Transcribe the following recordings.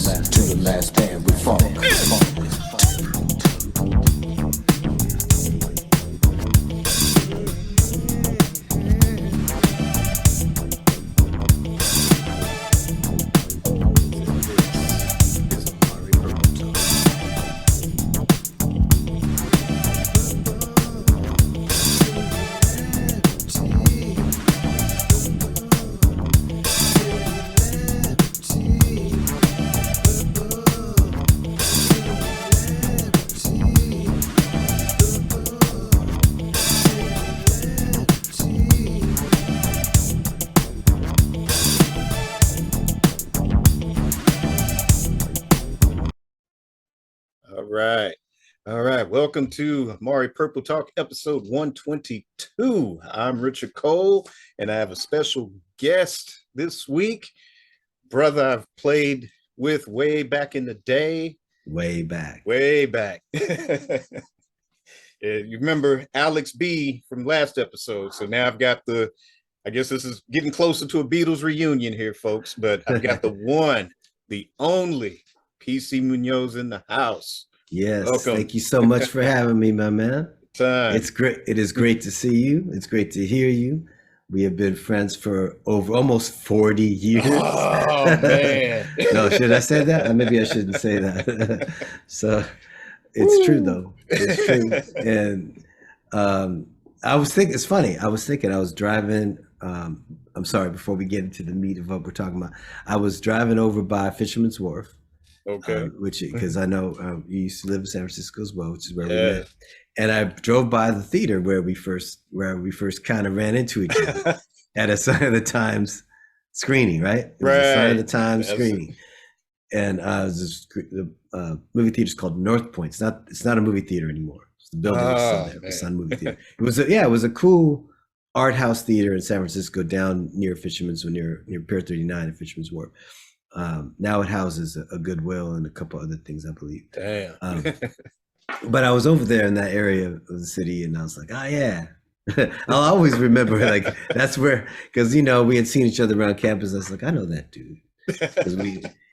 last to the last stand with funk. All right. Welcome to Amari Purple Talk, episode 122. I'm Richard Cole, and I have a special guest this week. Brother I've played with way back in the day. Way back. You remember Alex B from last episode. So now I've got I guess this is getting closer to a Beatles reunion here, folks, but I've got the one, the only PC Munoz in the house. Yes, welcome. Thank you so much for having me, my man. Time. It's great. It is great to see you. It's great to hear you. We have been friends for over almost 40 years. Oh, man. No, should I say that? Maybe I shouldn't say that. So it's true, though. It's true. And I was thinking, it's funny. I was driving. I'm sorry, before we get into the meat of what we're talking about, I was driving over by Fisherman's Wharf. Okay. Because I know you used to live in San Francisco as well, which is where we met. And I drove by the theater where we first kind of ran into each other at a Sign of the Times screening, right? It was a Sign of the Times screening. And the movie theater is called North Point. It's not a movie theater anymore. It's the building is still there. It's not a movie theater. It was a cool art house theater in San Francisco down near Pier 39 at Fisherman's Wharf. Now it houses a Goodwill and a couple other things, I believe. Damn. But I was over there in that area of the city, and I was like, oh yeah. I'll always remember, like, that's where, because we had seen each other around campus. I was like, I know that dude.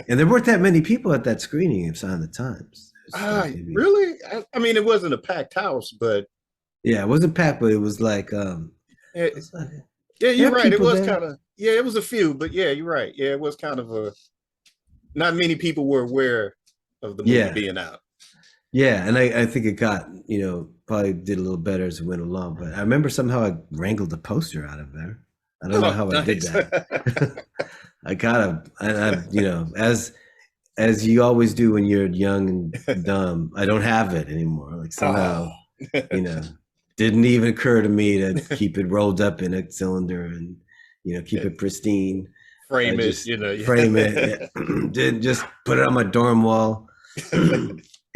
And there weren't that many people at that screening of Sign of the Times. Really? I mean, it wasn't a packed house, but yeah, it wasn't packed, but it was like yeah, you're right. It was kind of, it was a few, but yeah, you're right. Yeah, it was kind of not many people were aware of the movie being out. Yeah, and I think it got, probably did a little better as it went along. But I remember somehow I wrangled the poster out of there. I don't know how I did that. As you always do when you're young and dumb, I don't have it anymore. Like somehow, didn't even occur to me to keep it rolled up in a cylinder and, keep it pristine. Frame it, Frame it. Did just put it on my dorm wall.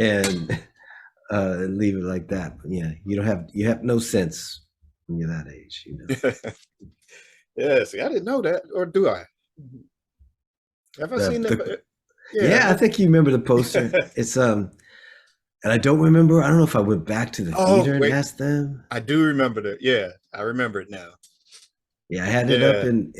And leave it like that. But yeah, you have no sense when you're that age, Yeah, see, I didn't know that, or do I? Have I seen that? Yeah, I think you remember the poster. It's and I don't know if I went back to the theater and asked them. I do remember that. Yeah, I remember it now. Yeah, I had it up in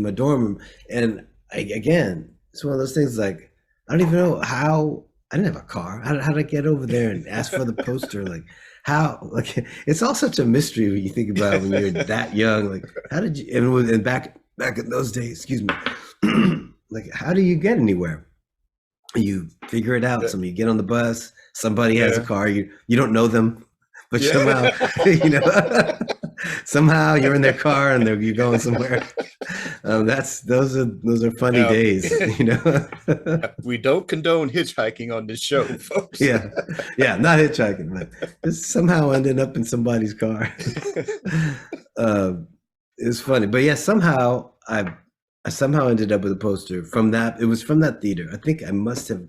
my dorm room, and again, it's one of those things like I don't even know how. I didn't have a car. How did I get over there and ask for the poster? Like how? Like it's all such a mystery when you think about it when you're that young. Like how did you? And back in those days, excuse me. Like how do you get anywhere? You figure it out. You get on the bus. Somebody has a car. You don't know them, but somehow somehow you're in their car and you're going somewhere. Those are funny days, We don't condone hitchhiking on this show, folks. yeah, not hitchhiking, but just somehow ended up in somebody's car. It's funny, but yeah, somehow I somehow ended up with a poster from that. It was from that theater. I think I must have,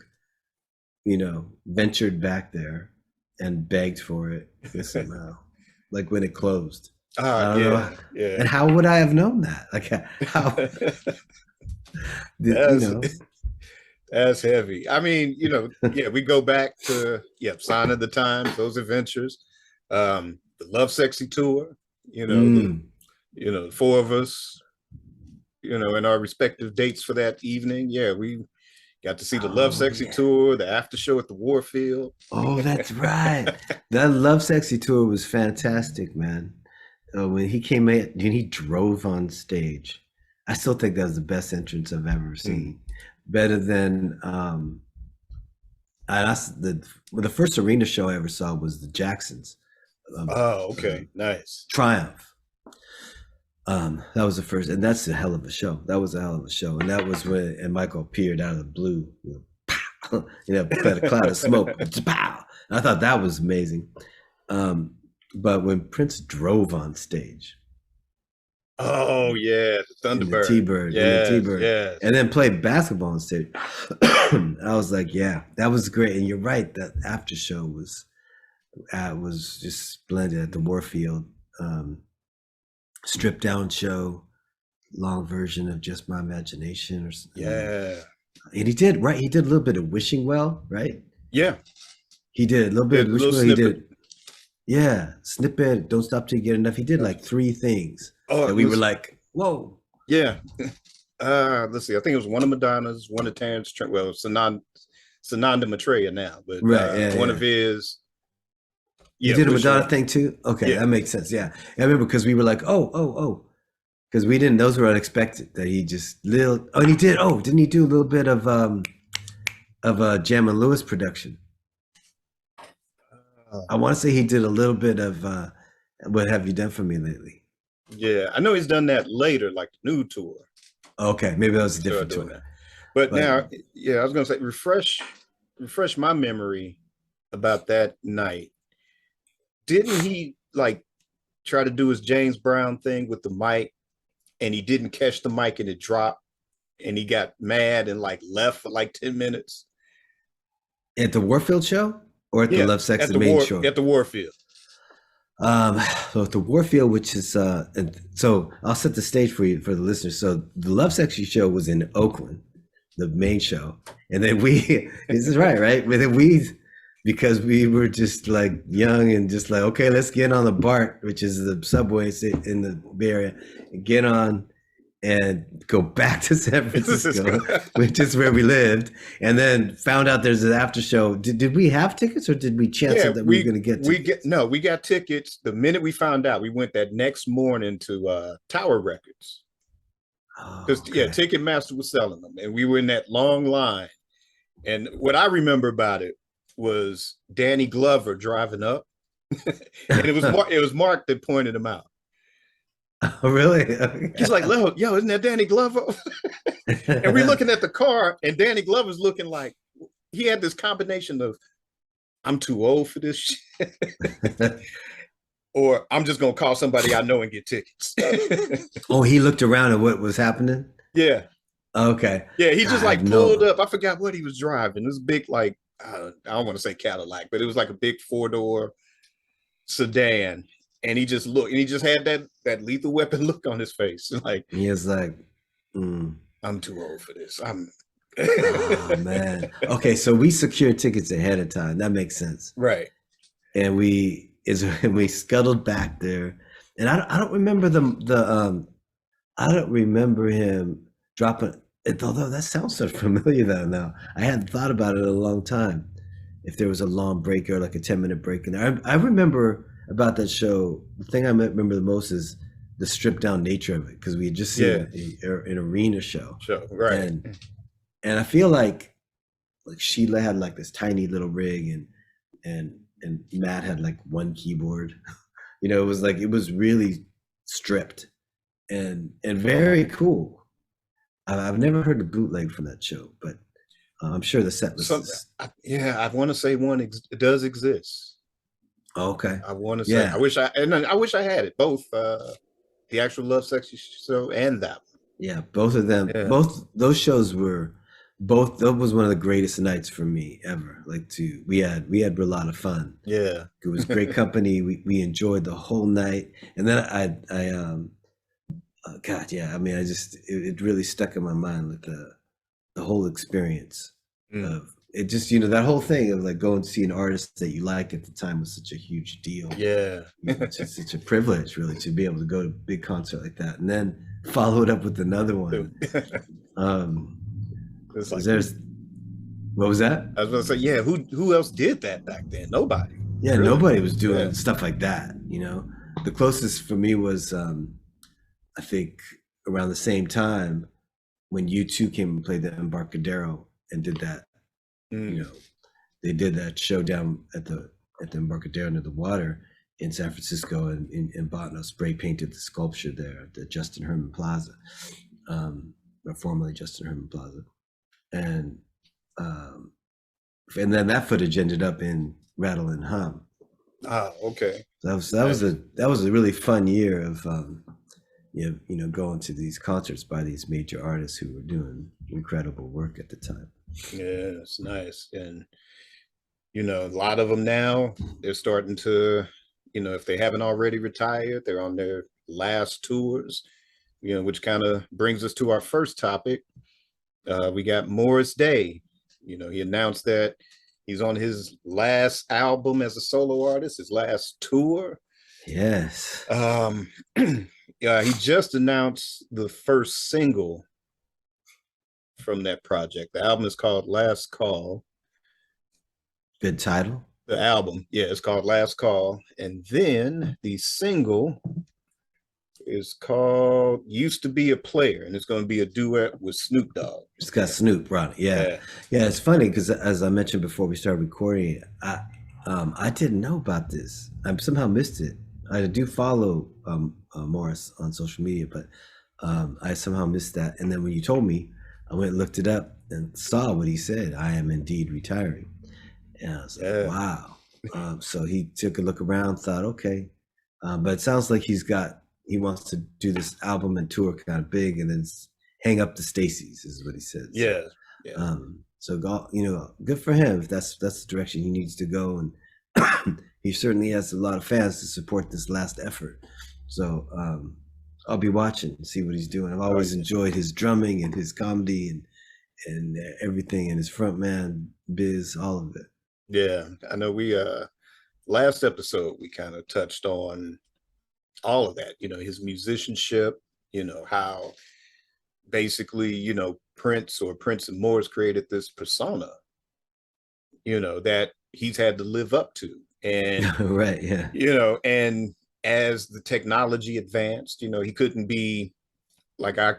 ventured back there and begged for it somehow, like when it closed. I don't know. Yeah. And how would I have known that? Like how? That's heavy. I mean, we go back to Sign of the Times, those adventures, the Love Sexy tour. The four of us, in our respective dates for that evening. Yeah, we Got to see the Love Sexy yeah. tour, the after show at the Warfield. Oh, that's right. That Love Sexy tour was fantastic, man. When he came in and he drove on stage, I still think that was the best entrance I've ever seen. Better than the first arena show I ever saw was the Jacksons. Oh, okay, nice. Triumph. That was the first, and that's a hell of a show. That was a hell of a show, and that was when Michael appeared out of the blue, pow, a cloud of smoke. Pow. I thought that was amazing. But when Prince drove on stage, oh yeah, the Thunderbird, T-Bird, yes. And then played basketball on stage, I was like, yeah, that was great. And you're right, that after show was just splendid at the Warfield. Stripped down show, long version of Just My Imagination, or something. Yeah. And he did a little bit of Wishing Well, right? Yeah, he did a little bit of Wishing Well. Snippet. He did, yeah, snippet. Don't Stop Till You Get Enough. He did like 3 things, and we were like, whoa. Yeah. Let's see. I think it was one of Madonna's, one of Terrence Trent. Well, Sananda Maitreya now, but one of his. You did a Madonna thing too? Okay, that makes sense. Yeah. I remember because we were like, oh. Because we didn't, those were unexpected that he just and he did, didn't he do a little bit of Jam and Lewis production? I want to say he did a little bit of What Have You Done For Me Lately? Yeah, I know he's done that later, like the Nude tour. Okay, maybe that was a different tour. That. But now, I was gonna say refresh my memory about that night. Didn't he like try to do his James Brown thing with the mic, and he didn't catch the mic and it dropped, and he got mad and like left for like 10 minutes? At the Warfield show or at the Love Sex the main show? At the Warfield. So at the Warfield, which is so I'll set the stage for you, for the listeners. So the Love Sexy show was in Oakland, the main show, and then this is right? But then because we were just like young and just like, okay, let's get on the BART, which is the subway in the Bay Area, and get on and go back to San Francisco, which is where we lived, and then found out there's an after show. Did we have tickets, or did we chance that we were going to get tickets? We got tickets. The minute we found out, we went that next morning to Tower Records. Because Ticketmaster was selling them, and we were in that long line. And what I remember about it was Danny Glover driving up, and it was Mark that pointed him out. Oh, really? Okay. He's like, yo, isn't that Danny Glover? And we're looking at the car, and Danny Glover's looking like he had this combination of, I'm too old for this shit, or I'm just gonna call somebody I know and get tickets. Oh, he looked around at what was happening? Yeah. Okay. Yeah, he just pulled up. I forgot what he was driving. It was big, like, I don't want to say Cadillac, but it was like a big 4-door sedan. And he just looked, and he just had that Lethal Weapon look on his face. Like, he was like, I'm too old for this. Oh, man. Okay, so we secured tickets ahead of time. That makes sense. Right. And we scuttled back there. And I don't remember I don't remember him dropping, although that sounds so familiar though now. I hadn't thought about it in a long time. If there was a long break or like a 10-minute break in there. I remember about that show, the thing I remember the most is the stripped down nature of it, because we had just seen an arena show. Right. And I feel like Sheila had like this tiny little rig, and Matt had like one keyboard. It was really stripped and very cool. I've never heard the bootleg from that show, but I'm sure the set list I want to say one does exist. Oh, okay. I want to say, I wish I had it, both the actual Love Sexy show and that one. Yeah, both of them. Yeah. Both those shows were that was one of the greatest nights for me ever. We had a lot of fun. Yeah, it was great company. We enjoyed the whole night, and then it really stuck in my mind with the whole experience of. It just, that whole thing of like going to see an artist that you liked at the time was such a huge deal. Yeah. It's just such a privilege, really, to be able to go to a big concert like that and then follow it up with another one. What was that? I was gonna say, yeah, who else did that back then? Nobody. Yeah, Really. nobody was doing Yeah. stuff like that. The closest for me was I think around the same time when U2 came and played the Embarcadero and did that. They did that show down at the Embarcadero near the water in San Francisco, and Botno spray painted the sculpture there at the Justin Herman Plaza, or formerly Justin Herman Plaza, and then that footage ended up in Rattle and Hum. Ah, okay. That was a really fun year of going to these concerts by these major artists who were doing incredible work at the time. Yeah, it's nice. And a lot of them now, they're starting to, if they haven't already retired, they're on their last tours, which kind of brings us to our first topic. We got Morris Day. He announced that he's on his last album as a solo artist, his last tour. Yes. Yeah, he just announced the first single from that project. The album is called Last Call. Good title. The album, yeah, it's called Last Call. And then the single is called Used to Be a Player, and it's going to be a duet with Snoop Dogg. It's got Snoop, right? Yeah. It's funny because as I mentioned before we started recording, I didn't know about this. I somehow missed it. I do follow Morris on social media, but I somehow missed that. And then when you told me, I went and looked it up and saw what he said. I am indeed retiring. And I was like, wow. So he took a look around, thought, okay. But it sounds like he wants to do this album and tour kind of big and then hang up the Stacy's is what he said. Yeah. So good for him if that's the direction he needs to go. And he certainly has a lot of fans to support this last effort. So I'll be watching and see what he's doing. I've always enjoyed his drumming and his comedy and everything, and his frontman biz, all of it. Yeah, I know we last episode we kind of touched on all of that, his musicianship, how basically, Prince and Morris created this persona, that he's had to live up to. And right, yeah. And as the technology advanced, he couldn't be like, I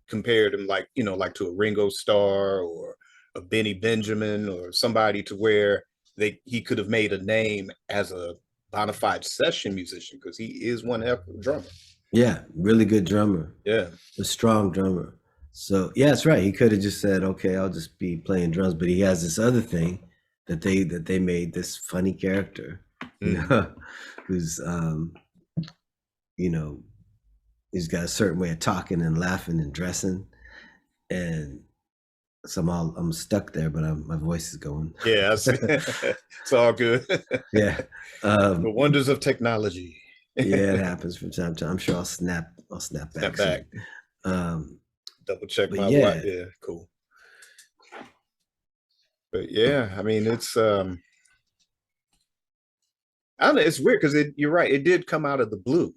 compared him like to a Ringo Starr or a Benny Benjamin or somebody to where he could have made a name as a bona fide session musician, because he is one heck of a drummer. Yeah, really good drummer. Yeah. A strong drummer. So yeah, that's right. He could have just said, okay, I'll just be playing drums, but he has this other thing that they made this funny character, who's he's got a certain way of talking and laughing and dressing, and somehow I'm stuck there, but my voice is going. Yeah, it's all good. Yeah. The wonders of technology. Yeah, it happens from time to time. I'm sure I'll snap back. Double check my wife. Yeah, cool. But yeah, I mean, it's I don't know, it's weird because you're right, it did come out of the blue.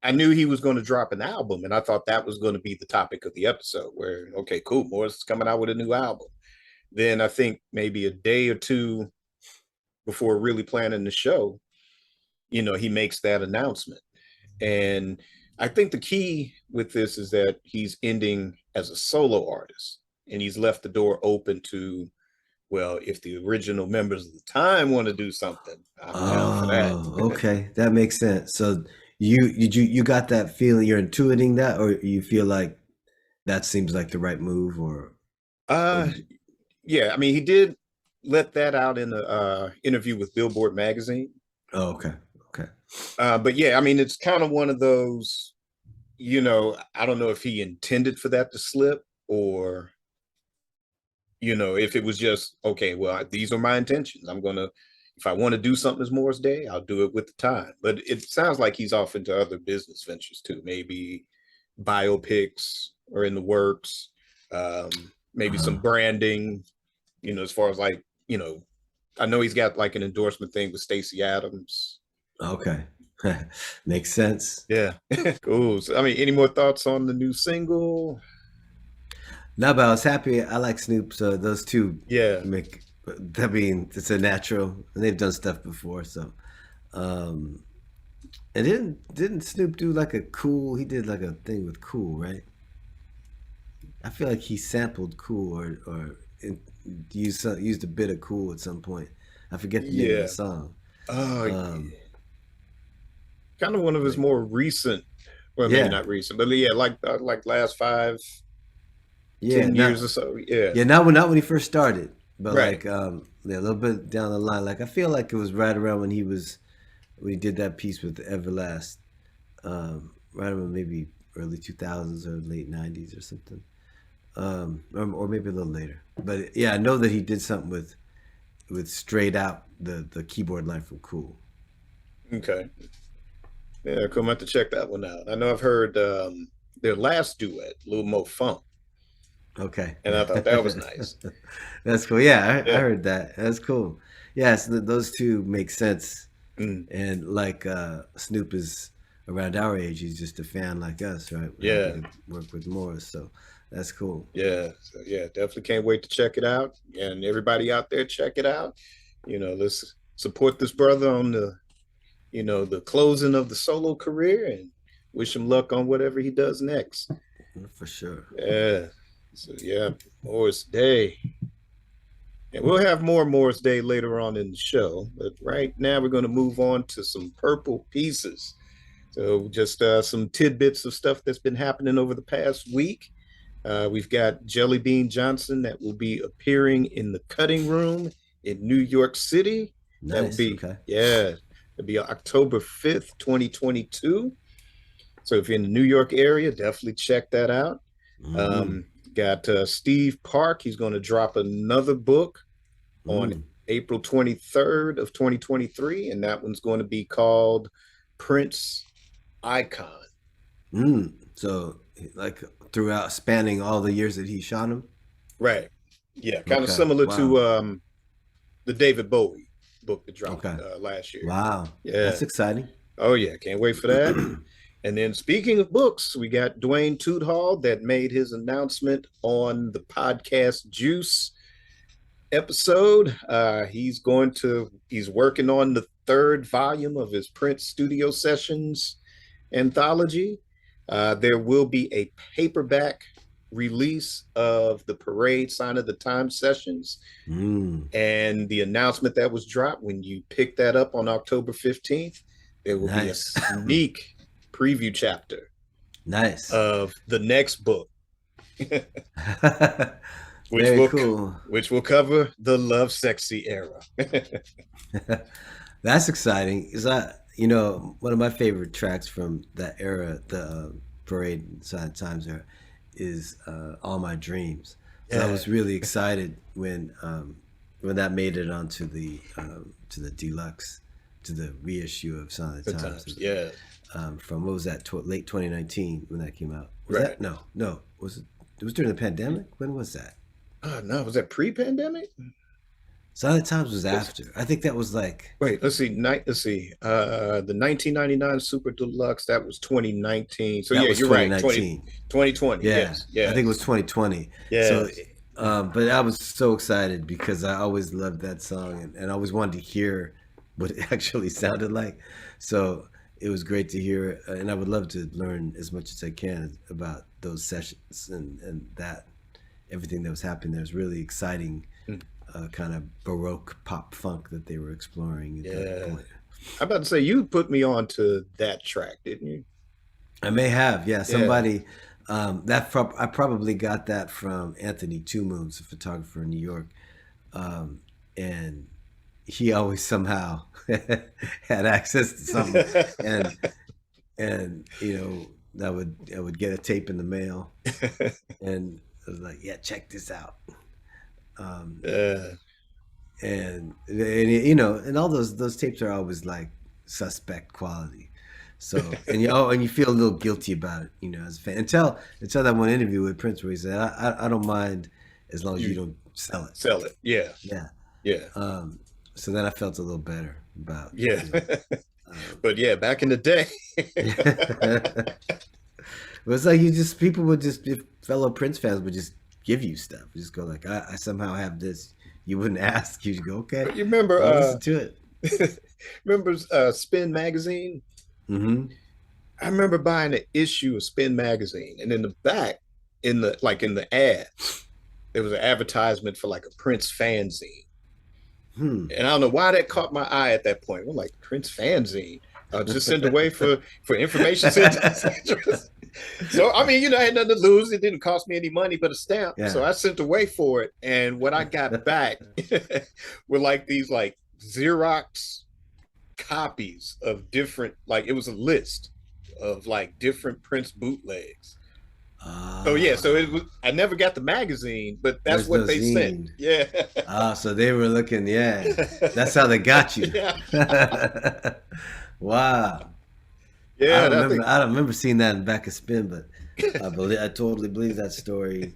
I knew he was going to drop an album, and I thought that was going to be the topic of the episode, where, okay, cool, Morris is coming out with a new album. Then I think maybe a day or two before really planning the show, he makes that announcement. And I think the key with this is that he's ending as a solo artist, and he's left the door open to, well, if the original members of the time want to do something, I'm down for that. Okay, that makes sense. So you got that feeling, you're intuiting that, or you feel like that seems like the right move, or yeah, I mean, he did let that out in the interview with Billboard magazine. Oh, okay. But yeah, I mean, it's kind of one of those, I don't know if he intended for that to slip, or if it was just, okay, well, these are my intentions, if I want to do something as Morris Day, I'll do it with the time. But it sounds like he's off into other business ventures too. Maybe biopics are in the works. Maybe some branding, as far as like, I know he's got like an endorsement thing with Stacey Adams. Okay. Makes sense. Yeah. Cool. So, I mean, any more thoughts on the new single? No, but I was happy. I like Snoop, so those two Yeah. make. I mean, it's a natural, and they've done stuff before. So, um, and didn't Snoop do like a Cool? He did like a thing with Cool, right? I feel like he sampled Cool used a bit of Cool at some point. I forget the name of the Yeah. song. Uh, Um, Kind of one of his but more recent, well, maybe yeah, not recent, but yeah, like last five, yeah, 10 years not or so. Yeah. yeah, not when he first started, but Right. like yeah, a little bit down the line. Like I feel like it was right around when he did that piece with Everlast, right around maybe early 2000s or late 90s or something, or maybe a little later. But yeah, I know that he did something with Straight Out, the keyboard line from Cool. Okay. Yeah, come have to check that one out. I know I've heard their last duet, a little more funk, Okay, and I thought that was nice. that's cool. Yeah, I Yeah. heard that. That's cool. Yes, those two make sense. Mm, And like Snoop is around our age, he's just a fan like us, right? We're happy yeah. to work with Morris, so that's cool. Yeah. So, yeah. Definitely can't wait to check it out. And everybody out there, check it out. Let's support this brother on the closing of the solo career and wish him luck on whatever he does next. For sure. Yeah. So yeah, Morris Day. And we'll have more Morris Day later on in the show. But right now we're going to move on to some purple pieces. So just some tidbits of stuff that's been happening over the past week. We've got Jelly Bean Johnson that will be appearing in the Cutting Room in New York City. That will Nice. be, Okay. yeah, it'll be October 5th, 2022. So if you're in the New York area, definitely check that out. Mm-hmm. Um, got Steve Park. He's going to drop another book on Mm. April 23rd of 2023, and that one's going to be called Prince Icon. Mm. So like throughout spanning all the years that he shot him. Right. Yeah, kind of Okay. similar Wow. to the David Bowie book that dropped Okay. last year. Wow. Yeah. That's exciting. Oh yeah, can't wait for that. And then speaking of books, we got Dwayne Toothall that made his announcement on the podcast Juice episode. He's working on the third volume of his Prince Studio Sessions anthology. There will be a paperback release of the Parade Sign of the Times sessions. Mm. And the announcement that was dropped when you pick that up on October 15th, there will be a Nice. sneak preview chapter Nice. of the next book, which Very will cool. which will cover the Love Sexy era. That's exciting. Is that one of my favorite tracks from that era, the Parade Side Times era, is "All My Dreams." So I Yeah, was really excited when that made it onto the to the deluxe, to the reissue of Sign of the the Times, times. Yeah, from what was that, late 2019 when that came out? Was right. that no? Was it? It was during the pandemic. When was that? Oh no, was that pre-pandemic? Sign of the Times was Let's, after. I think that was like wait, let's see. Let's see. The 1999 Super Deluxe, that was 2019. So that yeah, was you're right. 2019. 2020. Yeah, Yes, I think it yes, was 2020. So, yes. but I was so excited because I always loved that song and I always wanted to hear what it actually sounded like. So it was great to hear it, and I would love to learn as much as I can about those sessions and that everything that was happening there. Was really exciting, Mm, kind of baroque pop funk that they were exploring at that yeah. point. I'm about to say you put me on to that track, didn't you? I may have, yeah. Yeah. Somebody I probably got that from Anthony Two Moons, a photographer in New York, and he always somehow had access to something, and I would get a tape in the mail, and I was like, yeah, check this out, um, Yeah. and all those tapes are always like suspect quality. So and you feel a little guilty about it, as a fan. Until that one interview with Prince where he said, I don't mind as long as you You don't sell it. sell it. Yeah. Yeah. Yeah. So then I felt a little better about, Yeah. um, But yeah, back in the day. it was like people would just, if fellow Prince fans would just give you stuff. You just go like, I somehow have this. You wouldn't ask. You just go, okay, You remember I'll listen to it. remember Spin magazine? Mm-hmm. I remember buying an issue of Spin magazine, and in the back, in the ad, there was an advertisement for like a Prince fanzine. Hmm. And I don't know why that caught my eye at that point. We're like, Prince fanzine. Just send away for information. So I mean, I had nothing to lose. It didn't cost me any money but a stamp. Yeah. So I sent away for it. And what I got back were like these like Xerox copies of different, like it was a list of like different Prince bootlegs. So yeah, so it was. I never got the magazine, but that's There's what no they zine. sent. Yeah. So they were looking. Yeah, that's how they got you. Yeah. Wow. Yeah. I don't remember seeing that in the back of Spin, but I totally believe that story.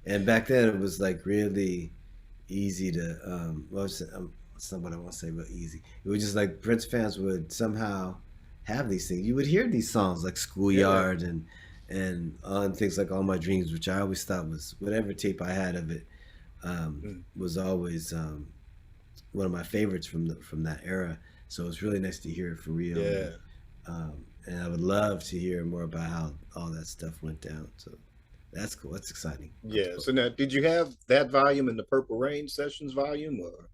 And back then, it was like really easy to. Well, it's not what I want to say, but easy. It was just like Prince fans would somehow have these things. You would hear these songs like Schoolyard and things like All My Dreams, which I always thought was whatever tape I had of it was always one of my favorites from that era. So it's really nice to hear it for real. Yeah. And I would love to hear more about how all that stuff went down. So that's cool. That's exciting. Yeah. That's cool. So now, did you have that volume in the Purple Rain Sessions volume, or?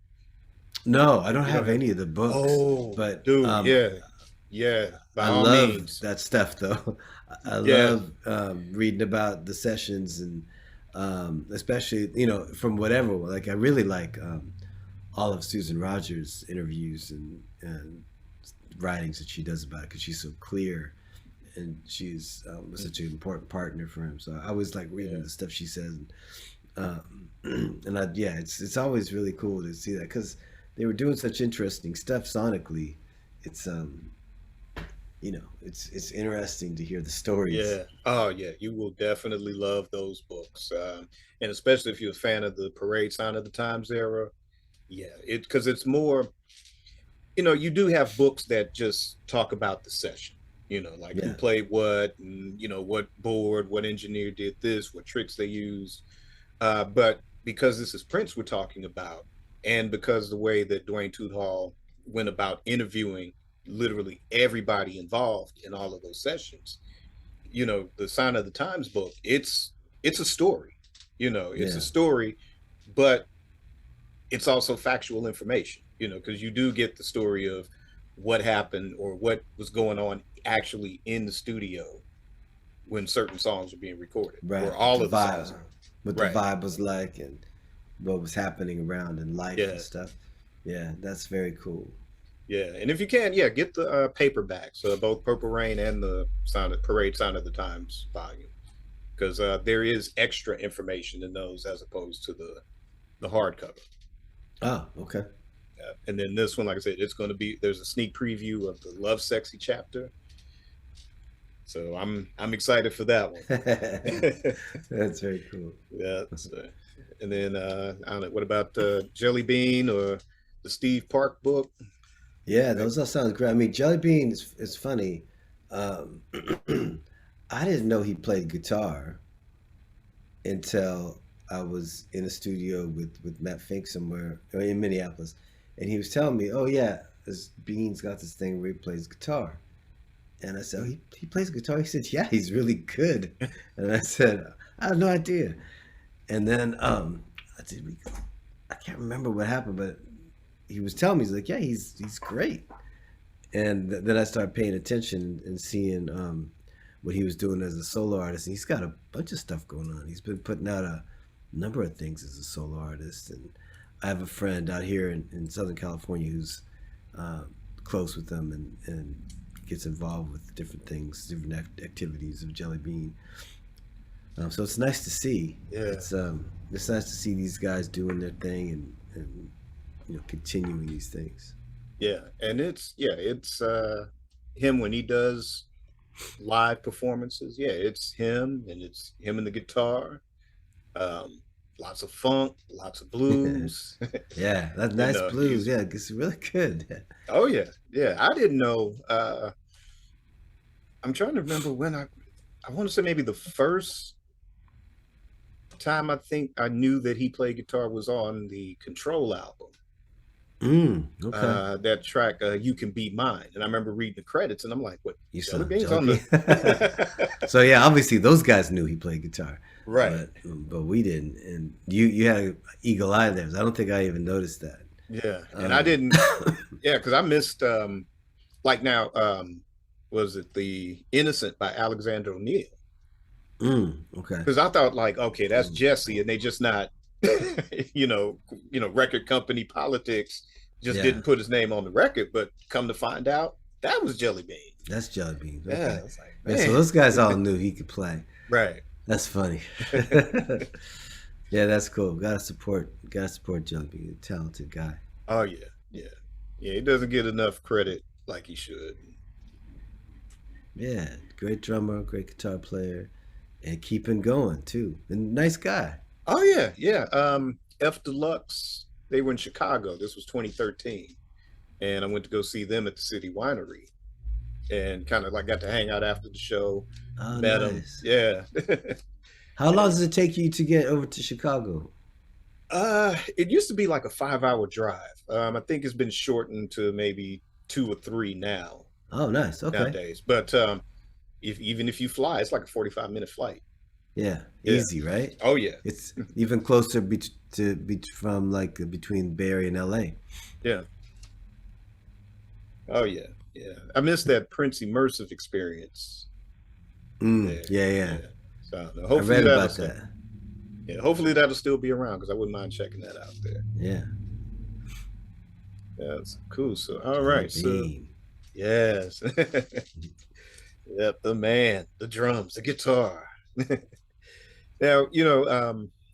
No, I don't have any of the books. Oh, but dude, yeah. By I all love means. that stuff though. I Yeah. love reading about the sessions and especially from whatever. Like I really like all of Susan Rogers' interviews and writings that she does about it because she's so clear and she's such an important partner for him. So I always like reading the stuff she says. It's always really cool to see that because they were doing such interesting stuff sonically. It's it's interesting to hear the stories. Yeah. Oh, yeah. You will definitely love those books, and especially if you're a fan of the Parade Sign of the Times era. Yeah, because it's more. You do have books that just talk about the session. Like who played what, and what board, what engineer did this, what tricks they used. But because this is Prince we're talking about, and because the way that Dwayne Tooth Hall went about interviewing literally everybody involved in all of those sessions, the Sign of the Times book, it's a story. It's a story, but it's also factual information, because you do get the story of what happened or what was going on actually in the studio when certain songs were being recorded, Right. or all of the songs. What the vibe was like and what was happening around in life and stuff. Yeah, that's very cool. Yeah, and if you can, get the paperbacks, both Purple Rain and the Parade Sign of the Times volume, because there is extra information in those as opposed to the hardcover. Oh, okay. And then this one, like I said, there's a sneak preview of the Love Sexy chapter. So I'm excited for that one. That's very cool. Yeah. And then I don't know, what about Jelly Bean or the Steve Park book? Yeah, those all sound great. I mean, Jelly Bean is funny. I didn't know he played guitar until I was in a studio with Matt Fink somewhere in Minneapolis, and he was telling me, "Oh yeah, this Bean's got this thing where he plays guitar." And I said, "Oh, he plays guitar." He said, "Yeah, he's really good." And I said, "I have no idea." And then I can't remember what happened, but he was telling me, he's like, "Yeah, he's great." And then I started paying attention and seeing what he was doing as a solo artist. And he's got a bunch of stuff going on. He's been putting out a number of things as a solo artist. And I have a friend out here in Southern California who's close with them and gets involved with different things, different activities of Jelly Bean. So it's nice to see. Yeah. It's nice to see these guys doing their thing and continuing these things. Yeah, and it's him when he does live performances. Yeah, it's him, and it's him and the guitar. Lots of funk, lots of blues. Yeah, that's nice blues. Yeah, it's really good. Oh yeah. I didn't know. I'm trying to remember when I want to say maybe the first time I think I knew that he played guitar was on the Control album. Okay. That track, "You Can Be Mine," and I remember reading the credits, and I'm like, "What? You Jelly saw Beans Jelly on Bean. the?" So yeah, obviously those guys knew he played guitar, Right. but we didn't. And you had an eagle eye there. I don't think I even noticed that. Yeah, and I didn't. Yeah, because I missed like now was it The Innocent by Alexander O'Neill? Okay. Because I thought like, okay, that's Jesse, and they just not, you know, record company politics just Yeah. didn't put his name on the record, but come to find out that was Jelly Bean. That's Jelly Beans. Okay. Yeah, it's like, Yeah, man. so those guys all knew he could play. Right. That's funny. Yeah, that's cool. Gotta support Jelly Bean, a talented guy. Oh yeah, yeah, yeah. He doesn't get enough credit like he should. Yeah, great drummer, great guitar player, and keeping going too. And nice guy. Oh yeah, yeah. F Deluxe. They were in Chicago. This was 2013, and I went to go see them at the City Winery, and kind of like got to hang out after the show. Oh, Met nice. them. Yeah. How long does it take you to get over to Chicago? It used to be like a 5-hour drive. I think it's been shortened to maybe 2 or 3 now Oh, nice. Okay. nowadays. But even if you fly, it's like a 45-minute flight. Yeah, Yeah. easy, right? Oh yeah, It's even closer from like between Bay Area and LA. yeah. Oh yeah, yeah. I miss that Prince immersive experience. there. Yeah. So I hopefully read that'll about still, that. yeah, hopefully that'll still be around because I wouldn't mind checking that out there. Yeah. Yeah, that's cool. So all right, so Bean. yes. Yep, the man, the drums, the guitar. Now,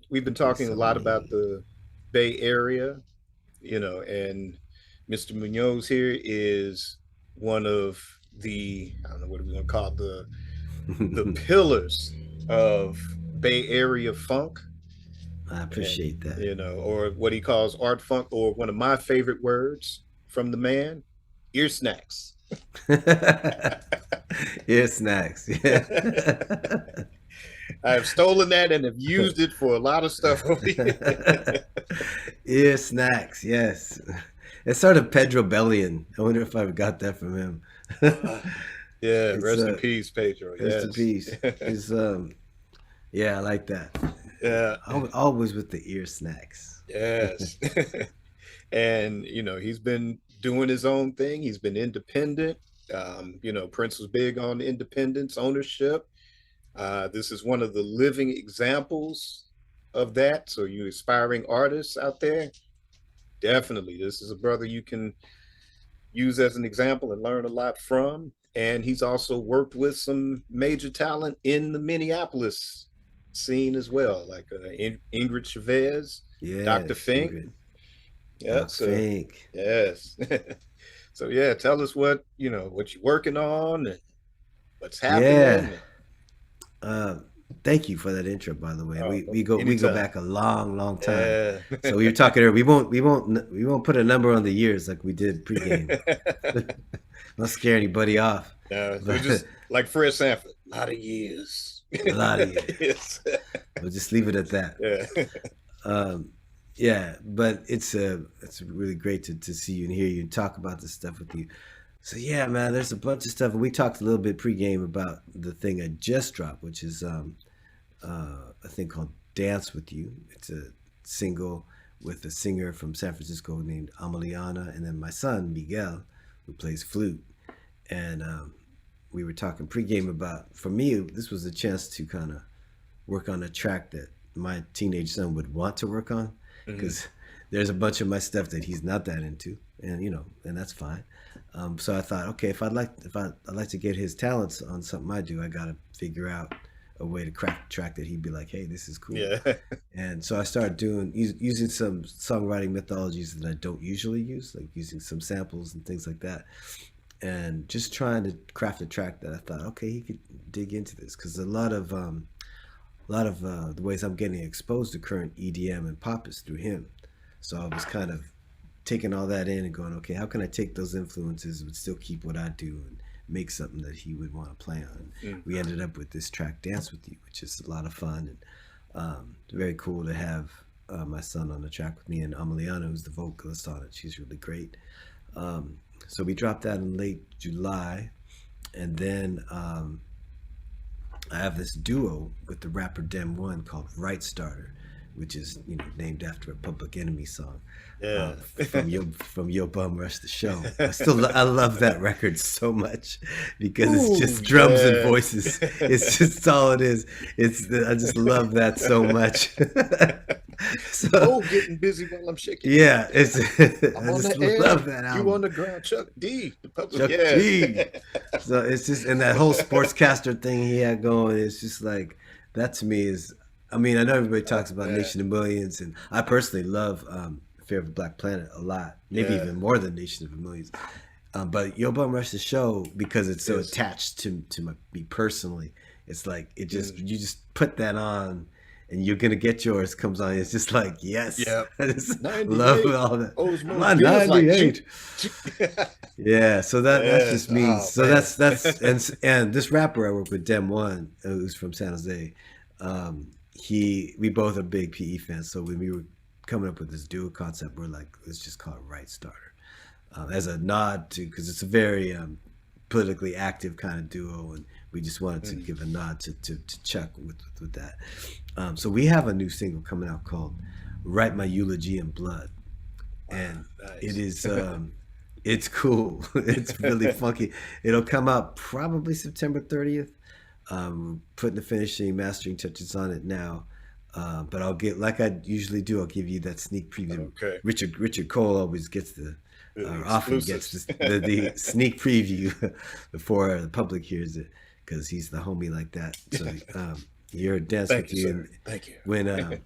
we've been talking a lot about the Bay Area, and Mr. Munoz here is one of the, I don't know what we're going to call it, the pillars of Bay Area funk, I appreciate that. or what he calls art funk, or one of my favorite words from the man, ear snacks. Ear snacks. Yeah. I have stolen that and have used it for a lot of stuff over here. Ear snacks, yes. It's sort of Pedro Bellion. I wonder if I got that from him. Yeah, It's, rest in peace, Pedro. Rest in Yes. peace. It's, yeah, I like that. Yeah, Always with the ear snacks. yes. And he's been doing his own thing. He's been independent. Prince was big on independence, ownership. This is one of the living examples of that. So you aspiring artists out there, definitely, this is a brother you can use as an example and learn a lot from. And he's also worked with some major talent in the Minneapolis scene as well, like Ingrid Chavez, Yeah. Dr. Fink. Yeah, Doc so Fink. yes. So yeah, tell us what you're working on and what's happening. Yeah. Thank you for that intro, by the way. Oh, We go anytime. back a long time. Yeah. So we were talking earlier. We won't put a number on the years like we did pregame. Not scare anybody off. No, we're just like Fred Sanford. A lot of years. A lot of years. Yes. We'll just leave it at that. Yeah. Yeah, but it's really great to see you and hear you and talk about this stuff with you. So yeah, man, there's a bunch of stuff. And we talked a little bit pregame about the thing I just dropped, which is a thing called Dance With You. It's a single with a singer from San Francisco named Amaliana, and then my son, Miguel, who plays flute. And we were talking pregame about, for me, this was a chance to kind of work on a track that my teenage son would want to work on, because there's a bunch of my stuff that he's not that into, and and that's fine. So I thought, okay, I'd like to get his talents on something I do, I gotta figure out a way to craft a track that he'd be like, hey, this is cool. Yeah. And so I started using some songwriting methodologies that I don't usually use, like using some samples and things like that, and just trying to craft a track that I thought, okay, he could dig into this, because a lot of the ways I'm getting exposed to current EDM and pop is through him. So I was kind of taking all that in and going, okay, how can I take those influences but still keep what I do and make something that he would want to play on? We ended up with this track, Dance With You, which is a lot of fun. Very cool to have my son on the track with me, and Amaliana, who's the vocalist on it. She's really great. So we dropped that in late July, and then I have this duo with the rapper Dem One called Right Starter, which is named after a Public Enemy song. Yeah. From Yo Bum Rush the Show. I love that record so much because it's just drums and voices. It's just all it is. I just love that so much. So getting busy while I'm shaking. Yeah, I on just the love that album. You on the ground, Chuck D. The public, Chuck D. So it's just, and that whole sportscaster thing he had going, it's just like, that to me is, I mean, I know everybody talks about Nation of Millions, and I personally love Fear of the Black Planet a lot, maybe even more than Nation of Millions. But Yo Bum Rush the Show, because it's so attached to me personally, it's like, it just, you just put that on, and You're Gonna Get Yours comes on. It's just like, yes. Yep. I just love all that. Oh, my 98. Yeah, so that just means, so man. that's and this rapper I work with, Dem One, who's from San Jose, we both are big PE fans. So when we were coming up with this duo concept, we're like, let's just call it Right Starter, as a nod to, because it's a very politically active kind of duo, and we just wanted to give a nod to Chuck with that. So we have a new single coming out called Write My Eulogy in Blood. And it is it's cool. It's really funky. It'll come out probably September 30th. Putting the finishing mastering touches on it now. But I'll get, like I usually do, I'll give you that sneak preview. Okay. Richard Cole always gets often gets the sneak preview before the public hears it, because he's the homie like that. So you're a dance with you. Thank you. When of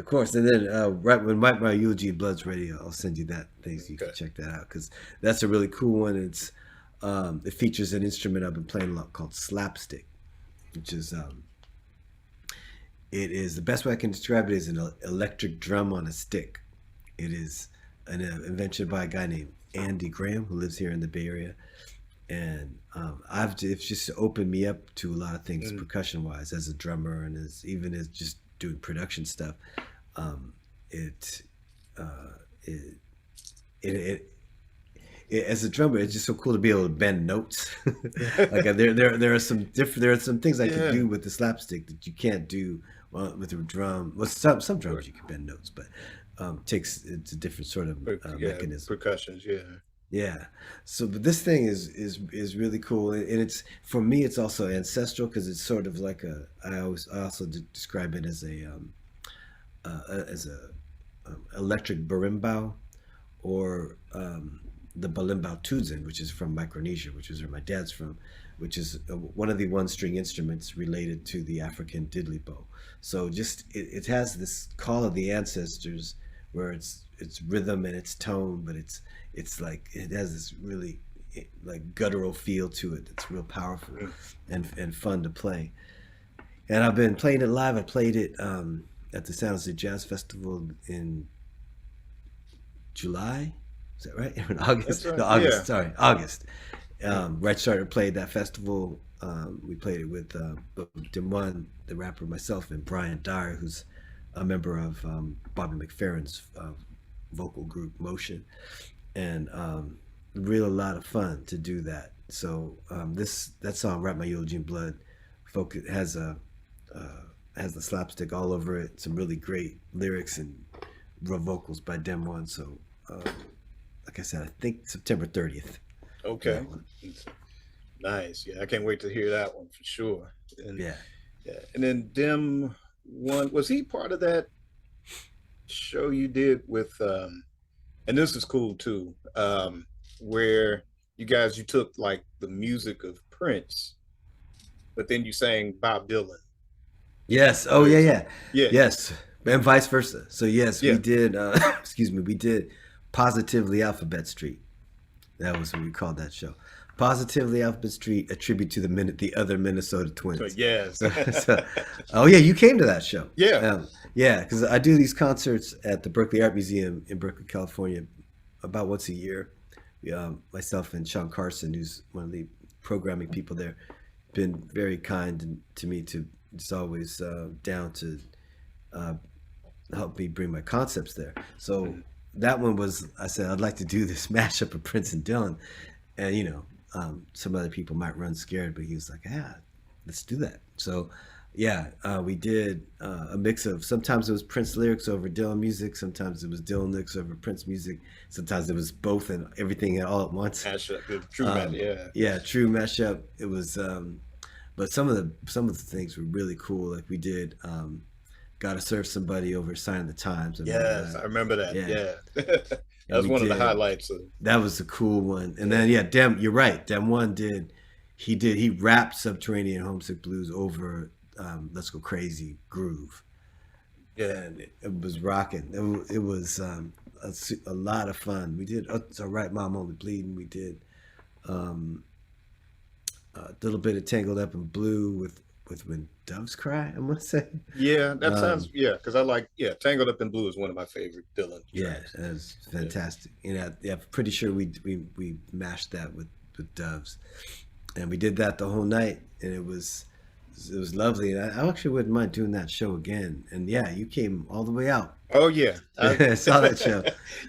course, and then right when my Eulogy in Blood's ready, I'll send you that thing so you can check that out, because that's a really cool one. It's it features an instrument I've been playing a lot called slapstick, which is it is, the best way I can describe it is an electric drum on a stick. It is an invention by a guy named Andy Graham, who lives here in the Bay Area, and it's just opened me up to a lot of things percussion wise as a drummer, and as just doing production stuff. As a drummer, it's just so cool to be able to bend notes. Like there are some things I can do with the slapstick that you can't do with a drum. Well, some drums you can bend notes, but it's a different sort of mechanism. Percussions, yeah. So, but this thing is really cool, and it's, for me, it's also ancestral, because it's sort of like I also describe it as a electric berimbau, or the balimbau tuzin, which is from Micronesia, which is where my dad's from, which is one of the one-string instruments related to the African diddley bow. So just it has this call of the ancestors, where it's rhythm and it's tone, but it's like, it has this really like guttural feel to it. It's real powerful and fun to play. And I've been playing it live. I played it at the San Jose Jazz Festival in July. Is that right? In August? Right. No, August. Yeah. Sorry, August. Right Starter played that festival. We played it with Demone, the rapper, myself, and Brian Dyer, who's a member of Bobby McFerrin's vocal group Motion, and really a lot of fun to do that. So that song, Write My Eulogy in Blood, has the slapstick all over it. Some really great lyrics and raw vocals by Dem One. So like I said, I think September 30th. Okay. Nice. Yeah, I can't wait to hear that one for sure. And, yeah. And then Dem One, was he part of that show you did with and this is cool too, where you took like the music of Prince, but then you sang Bob Dylan? Yes. Oh yeah. Yes, and vice versa. So yes, we did we did Positively Alphabet Street. That was what we called that show. Positively Alphabet Street, a tribute to the other Minnesota Twins. Yes. Oh yeah, you came to that show. Yeah. Yeah, because I do these concerts at the Berkeley Art Museum in Berkeley, California, about once a year. Myself and Sean Carson, who's one of the programming people there, been very kind to me, to just always down to uh, helped me bring my concepts there. So that one was, I said, I'd like to do this mashup of Prince and Dylan. And, some other people might run scared, but he was like, yeah, let's do that. So, yeah, we did a mix of, sometimes it was Prince lyrics over Dylan music. Sometimes it was Dylan lyrics over Prince music. Sometimes it was both and everything all at once. Mashup, true mashup, yeah. Yeah, true mashup. It was, but some of the things were really cool. Like we did, Gotta Serve Somebody over Sign of the Times. I remember that. Yeah. That was one of the highlights. That was a cool one. And then, you're right. Dem One he rapped Subterranean Homesick Blues over Let's Go Crazy Groove. Yeah. And it was rocking. It was a lot of fun. We did It's All Right, Mom Only Bleeding. We did a little bit of Tangled Up in Blue with When Doves Cry, I want to say. Yeah, that sounds, because I like, Tangled Up in Blue is one of my favorite Dylan tracks. Yeah, that's fantastic. I'm pretty sure we mashed that with Doves. And we did that the whole night, and it was lovely. And I actually wouldn't mind doing that show again. And yeah, you came all the way out. Oh yeah, I saw that show.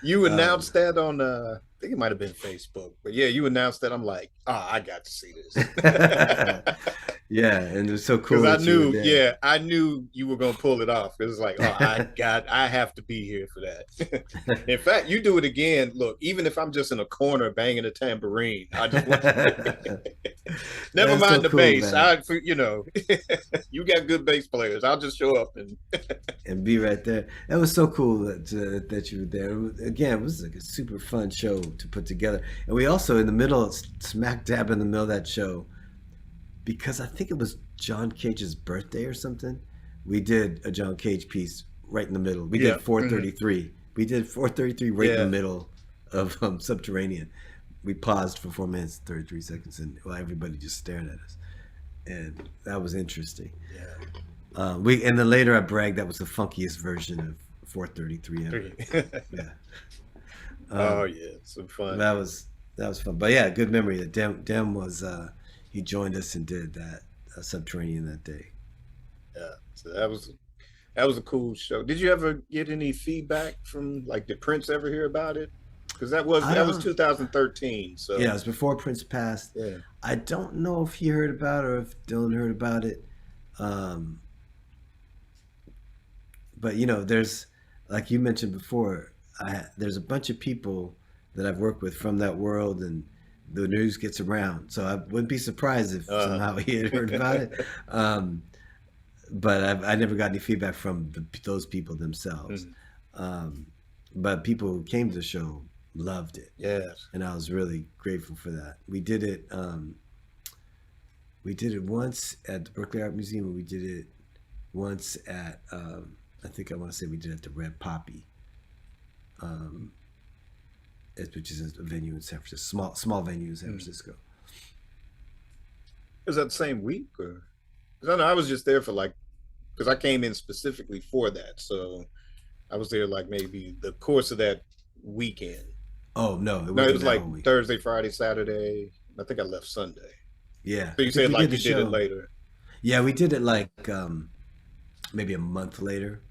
You announced that on I think it might have been Facebook, but yeah, you announced that. I'm like, I got to see this. Yeah, and it was so cool. Because I knew you were gonna pull it off. It was like, I have to be here for that. In fact, you do it again. Look, even if I'm just in a corner banging a tambourine, I just want to... Never mind so the bass. You got good bass players. I'll just show up and be right there. That was so cool that you were there. Again, it was like a super fun show to put together. And we also, in the middle, smack dab in the middle of that show, because I think it was John Cage's birthday or something, we did a John Cage piece right in the middle. We did 433. Mm-hmm. We did 433 right in the middle of Subterranean. We paused for 4 minutes and 33 seconds, and everybody just stared at us, and that was interesting. Yeah. And then later I bragged that was the funkiest version of 433 ever. Yeah. Oh yeah, some fun. That was fun. But yeah, good memory. That Dem was he joined us and did that Subterranean that day. Yeah, so that was a cool show. Did you ever get any feedback from, like, did Prince ever hear about it? Because that was 2013. So yeah, it was before Prince passed. Yeah, I don't know if he heard about it or if Dylan heard about it. But there's, like you mentioned before, there's a bunch of people that I've worked with from that world, and the news gets around. So I wouldn't be surprised if somehow he had heard about it. But I never got any feedback from those people themselves. But people who came to the show loved it. Yes. And I was really grateful for that. We did it once at the Berkeley Art Museum, and we did it once at I think I want to say we did it at the Red Poppy, which is a venue in San Francisco, small venue in San Francisco. Was that the same week, or? Because I know I was just there for, like, because I came in specifically for that, so I was there like maybe the course of that weekend. Oh no, it was like Thursday, Friday, Saturday. I think I left Sunday. Yeah. So you said like you did it later. Yeah, we did it like maybe a month later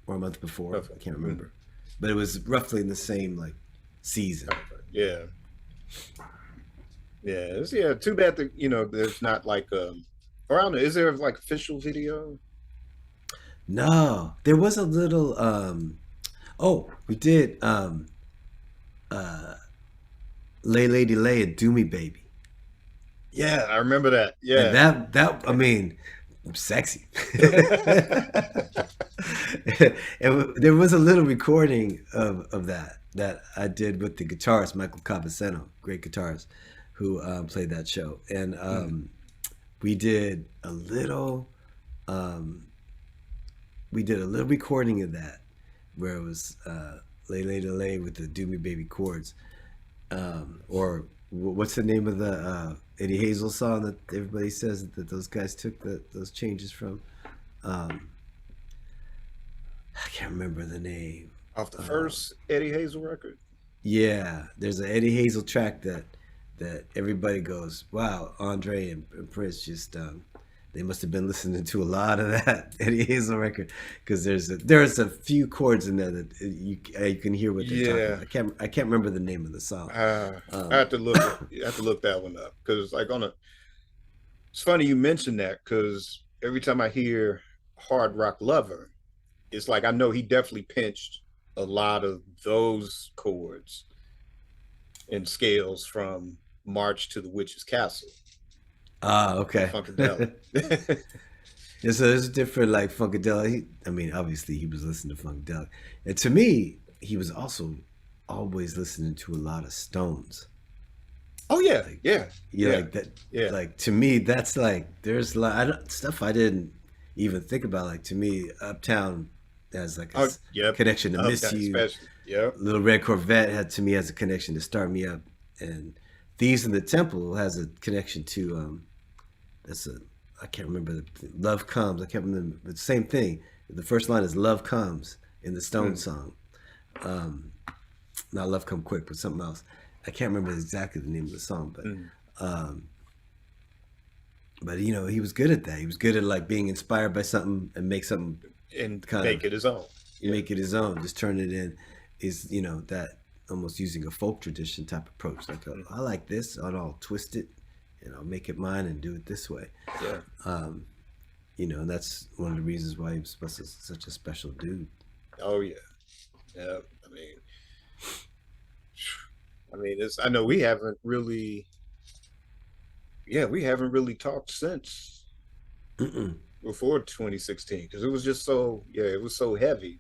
or a month before. I can't remember. But it was roughly in the same like season. Yeah. Yeah. Too bad that there's not like around there. Is there like official video? No. There was a little we did Lay Lady Lay and Do Me Baby. Yeah, I remember that. Yeah. And that I mean, sexy. And there was a little recording of that I did with the guitarist Michael Capaceno, great guitarist, who played that show. And we did a little recording of that where it was Lay Lady Lay with the Do Me Baby chords. Or what's the name of the Eddie Hazel song that everybody says that those guys took those changes from? I can't remember the name. Off the first Eddie Hazel record? Yeah, there's an Eddie Hazel track that everybody goes, wow, Andre and Prince just they must have been listening to a lot of that Eddie Hazel record, because there's a few chords in there that you can hear what they're talking about. I can't remember the name of the song. I have to look that one up, because like it's funny you mentioned that, because every time I hear Hard Rock Lover, it's like I know he definitely pinched a lot of those chords and scales from March to the Witch's Castle. Okay. Funkadelic. Yeah, so there's a different like Funkadelic. I mean, obviously he was listening to Funkadelic, and to me, he was also always listening to a lot of Stones. Oh yeah, Like, yeah, like that. yeah. Like to me, that's like there's like stuff I didn't even think about. Like to me, Uptown has like a connection to Miss You. Especially. Yep. Little Red Corvette has a connection to Start Me Up, and Thieves in the Temple has a connection to I can't remember Love Comes. I can't remember the same thing. The first line is Love Comes in the Stone song. Not Love Come Quick, but something else. I can't remember exactly the name of the song, but you know, he was good at that. He was good at like being inspired by something and make something and make it his own. Make it his own. Just turn it in. Is, you know, that almost using a folk tradition type approach. Like, I like this, I'll twist it, and I'll make it mine and do it this way. Yeah. You know, and that's one of the reasons why he was such a special dude. Oh yeah. Yeah. I mean, I know we haven't really talked since before 2016, because it was just it was so heavy.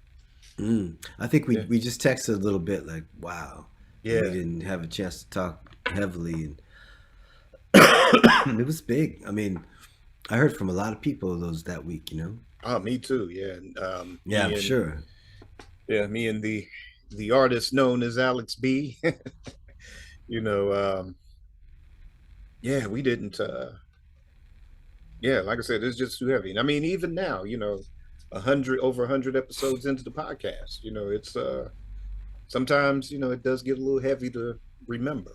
I think we just texted a little bit like, wow. Yeah. We didn't have a chance to talk heavily, and it was big. I mean, I heard from a lot of people that week, you know? Oh, me too. Yeah. I'm sure. Yeah. Me and the artist known as Alex B, you know, we didn't, like I said, it's just too heavy. And I mean, even now, you know, over 100 episodes into the podcast, you know, it's sometimes, you know, it does get a little heavy to remember.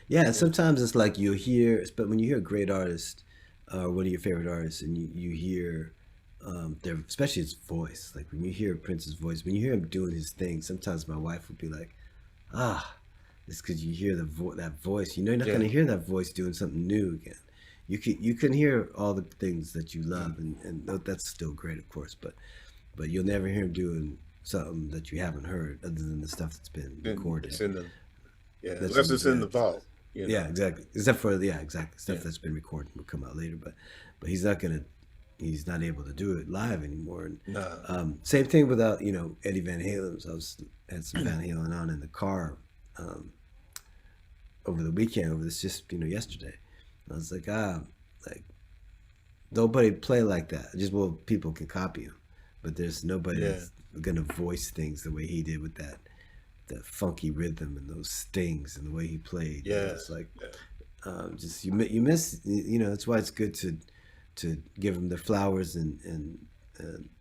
Yeah, sometimes it's like you'll hear, but when you hear a great artist, one of your favorite artists, and you hear especially his voice, like when you hear Prince's voice, when you hear him doing his thing, sometimes my wife would be like, it's because you hear that voice. You know, you're not going to hear that voice doing something new again. You can hear all the things that you love, and that's still great, of course, but you'll never hear him doing something that you haven't heard, other than the stuff that's been recorded. It's in the unless it's in the vault. You know? Yeah, exactly. Except for stuff that's been recorded will come out later, but he's not able to do it live anymore. And, same thing without, you know, Eddie Van Halen. I had some Van Halen on in the car over the weekend, over this just, you know, yesterday. I was like, nobody play like that. People can copy him, but there's nobody that's gonna voice things the way he did with that funky rhythm and those stings and the way he played. Yeah, it's like just you miss. You know, that's why it's good to give them their flowers and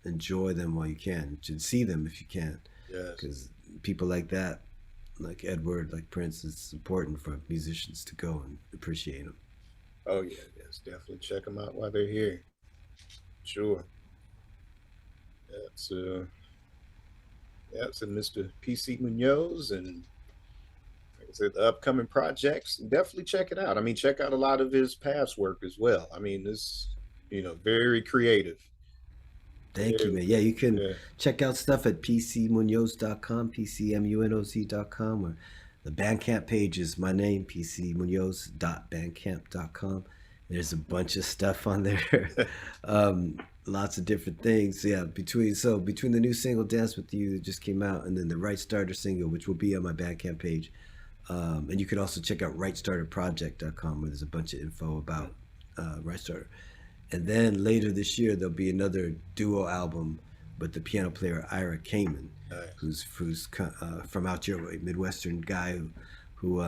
enjoy them while you can. To see them if you can. Because people like that, like Edward, like Prince, it's important for musicians to go and appreciate them. Oh yeah, yes, definitely check them out while they're here. Sure. That's Mr. PC Munoz, and like I said, the upcoming projects. Definitely check it out. I mean, check out a lot of his past work as well. I mean, this, you know, very creative. Thank you, man. Yeah, you can check out stuff at pcmunoz.com, pcmunoz.com, or the Bandcamp page is my name, pcmunoz.bandcamp.com. There's a bunch of stuff on there. Lots of different things. Yeah, between the new single Dance With You that just came out, and then the Right Starter single, which will be on my Bandcamp page. And you can also check out rightstarterproject.com, where there's a bunch of info about Right Starter. And then later this year, there'll be another duo album with the piano player Ira Kamen, who's from out your way, Midwestern guy who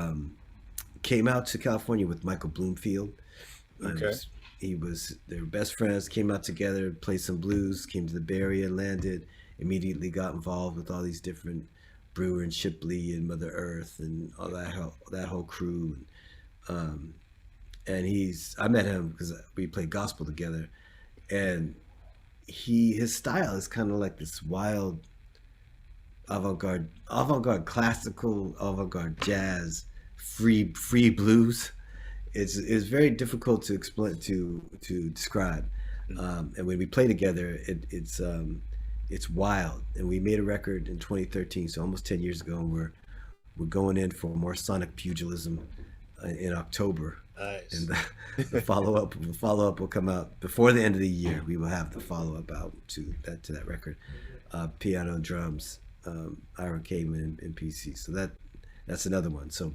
came out to California with Michael Bloomfield. Okay. They were best friends, came out together, played some blues, came to the Bay Area, landed, immediately got involved with all these different Brewer and Shipley and Mother Earth and all that whole crew. and I met him because we played gospel together, and his style is kind of like this wild avant-garde classical, avant-garde jazz, free blues. It's very difficult to explain to describe. And when we play together, it's wild. And we made a record in 2013, so almost 10 years ago, and we're going in for more sonic pugilism in October. Nice. And the follow-up will come out before the end of the year. We will have the follow-up album to that record, piano and drums, Ira Kamen and PC. So that's another one. So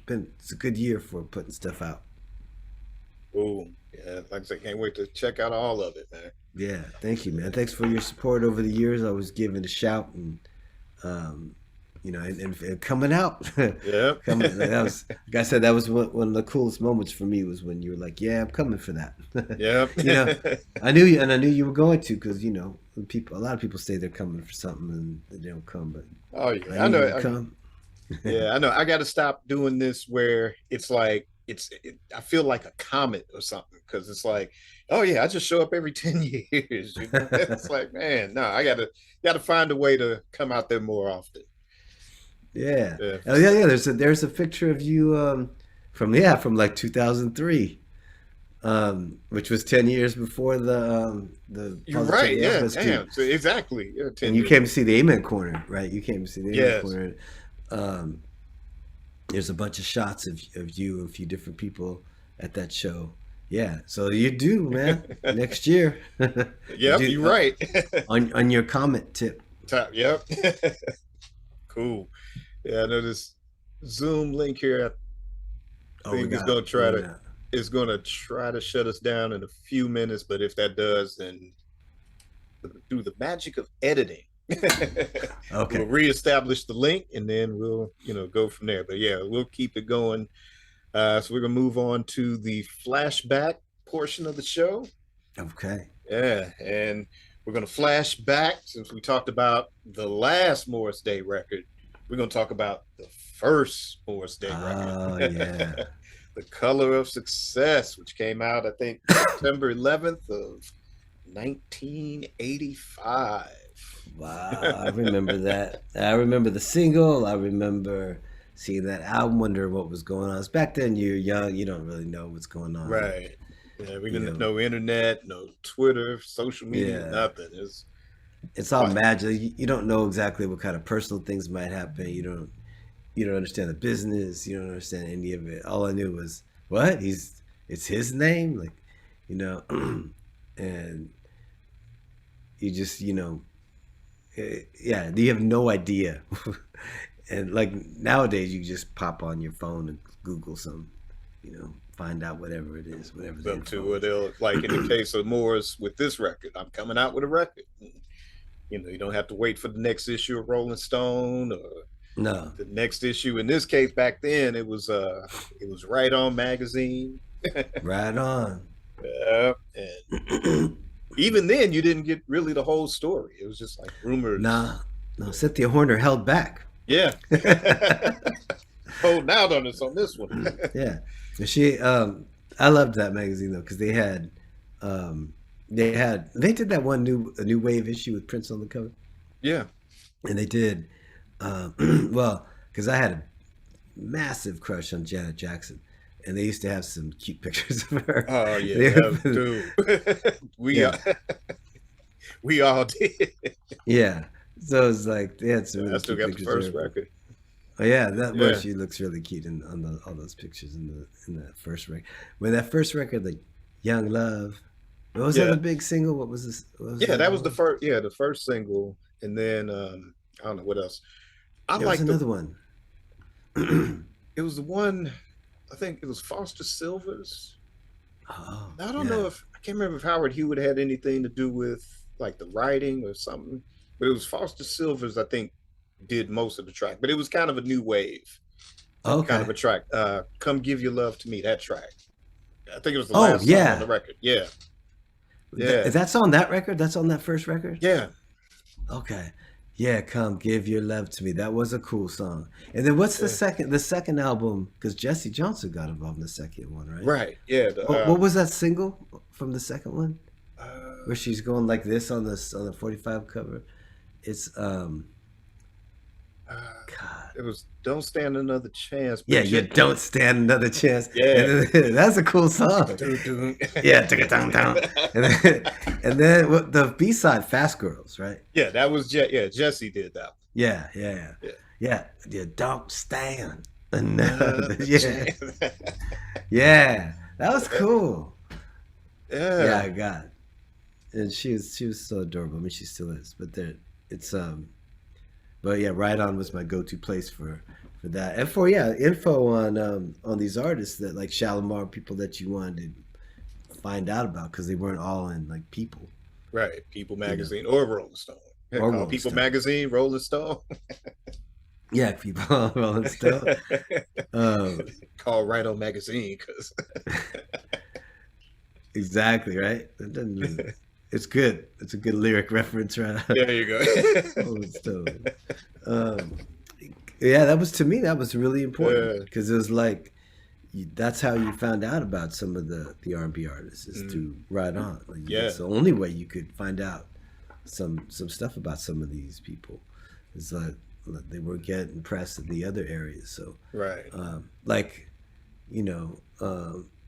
it's a good year for putting stuff out. Oh, yeah. Like I said, can't wait to check out all of it, man. Yeah, thank you, man. Thanks for your support over the years. I was giving a shout, and and coming out. Yeah. That was, like I said, that was one of the coolest moments for me, was when you were like, "Yeah, I'm coming for that." Yeah. I knew you were going to, because a lot of people say they're coming for something and they don't come, but Oh yeah, I know. Yeah, I know. I got to stop doing this where it's like I feel like a comet or something, because it's like, oh yeah, I just show up every 10 years. It's like, man, no, I got to find a way to come out there more often. Yeah. Oh yeah. There's a picture of you from like 2003, which was 10 years before the. You're right. Yeah. Damn. So exactly. Yeah. 10 And you years. came to see the Amen Corner, right? You came to see the Amen Corner. There's a bunch of shots of you and a few different people at that show. Yeah. So you do, man. Next year. Yep. You're right. on your comment tip. Yep. Cool. Yeah, I know this Zoom link here. I think it's going to try to shut us down in a few minutes, but if that does, then through the magic of editing, okay, we'll reestablish the link, and then we'll go from there. But yeah, we'll keep it going. So we're gonna move on to the flashback portion of the show. Okay. Yeah, and we're gonna flash back, since we talked about the last Morris Day record. We're going to talk about the first Morris Day record. Oh, yeah. The Color of Success, which came out, I think, September 11th of 1985. Wow, I remember that. I remember the single. I remember seeing that album, wonder what was going on. Back then, you're young. You don't really know what's going on. Right. Yeah, we didn't have no internet, no Twitter, social media, nothing. It's all magic. You don't know exactly what kind of personal things might happen. You don't understand the business. You don't understand any of it. All I knew was, what? It's his name, like, and you just, you have no idea. And like nowadays, you just pop on your phone and Google some, find out whatever it is, whatever's up to it. Like in the case of Morris with this record, I'm coming out with a record. You don't have to wait for the next issue of Rolling Stone or the next issue. In this case, back then, it was Right On magazine. Right On. Yeah, and even then, you didn't get really the whole story. It was just like rumors. No, Cynthia Horner held back. Yeah. Holding out on us on this one. Yeah, I loved that magazine though, because they did that one new wave issue with Prince on the cover. Yeah. And they did, well, because I had a massive crush on Janet Jackson, and they used to have some cute pictures of her. Oh yeah, dude. We all did. Yeah. So it's like they had some. I still got the first record. Oh yeah, she looks really cute on all those pictures in the first record. When that first record, like Young Love. Was that a big single? What was this? That was the first. Yeah, the first single, and then I don't know what else. There was another one. It was the one. I think it was Foster Silver's. Oh, I don't know if I can't remember if Howard Hewitt had anything to do with like the writing or something, but it was Foster Silver's. I think did most of the track, but it was kind of a new wave. Kind of a track. Come Give Your Love to Me. That track. I think it was the last song on the record. Yeah. Yeah. That's on that record? That's on that first record? Yeah. Okay. Yeah, come give your love to me. That was a cool song. And then what's the second album? Because Jesse Johnson got involved in the second one, right? Right. Yeah. What was that single from the second one? Where Uh, she's going like this on the 45 cover. It's uh, God. it was "Don't Stand Another Chance." Yeah, But you don't stand another chance. Yeah. And then, that's a cool song. Yeah, down down. And then what the B-side, Fast Girls, right? Yeah, that was Jesse did that. Yeah. Yeah. Yeah, you don't stand. Another Yeah. chance. Yeah. That was cool. Yeah. Yeah, God. And she was so adorable. I mean, she still is. But it's but yeah, Right On was my go-to place for that. And for info on these artists that like Shalimar, people that you wanted to find out about because they weren't all in like People. Right. People You know. Magazine or Rolling Stone. Or Called Rolling People Stone. Magazine, Rolling Stone. Yeah, People Rolling Stone. Called Right On Magazine because Exactly, right? It doesn't, it's good. It's a good lyric reference, right? there you go. Rolling Stone. Um, yeah, that was to me. That was really important because it was like that's how you found out about some of the R&B artists is through Right On. Like, it's the only way you could find out some stuff about some of these people. Is like they were getting press in the other areas. So Right. like you know,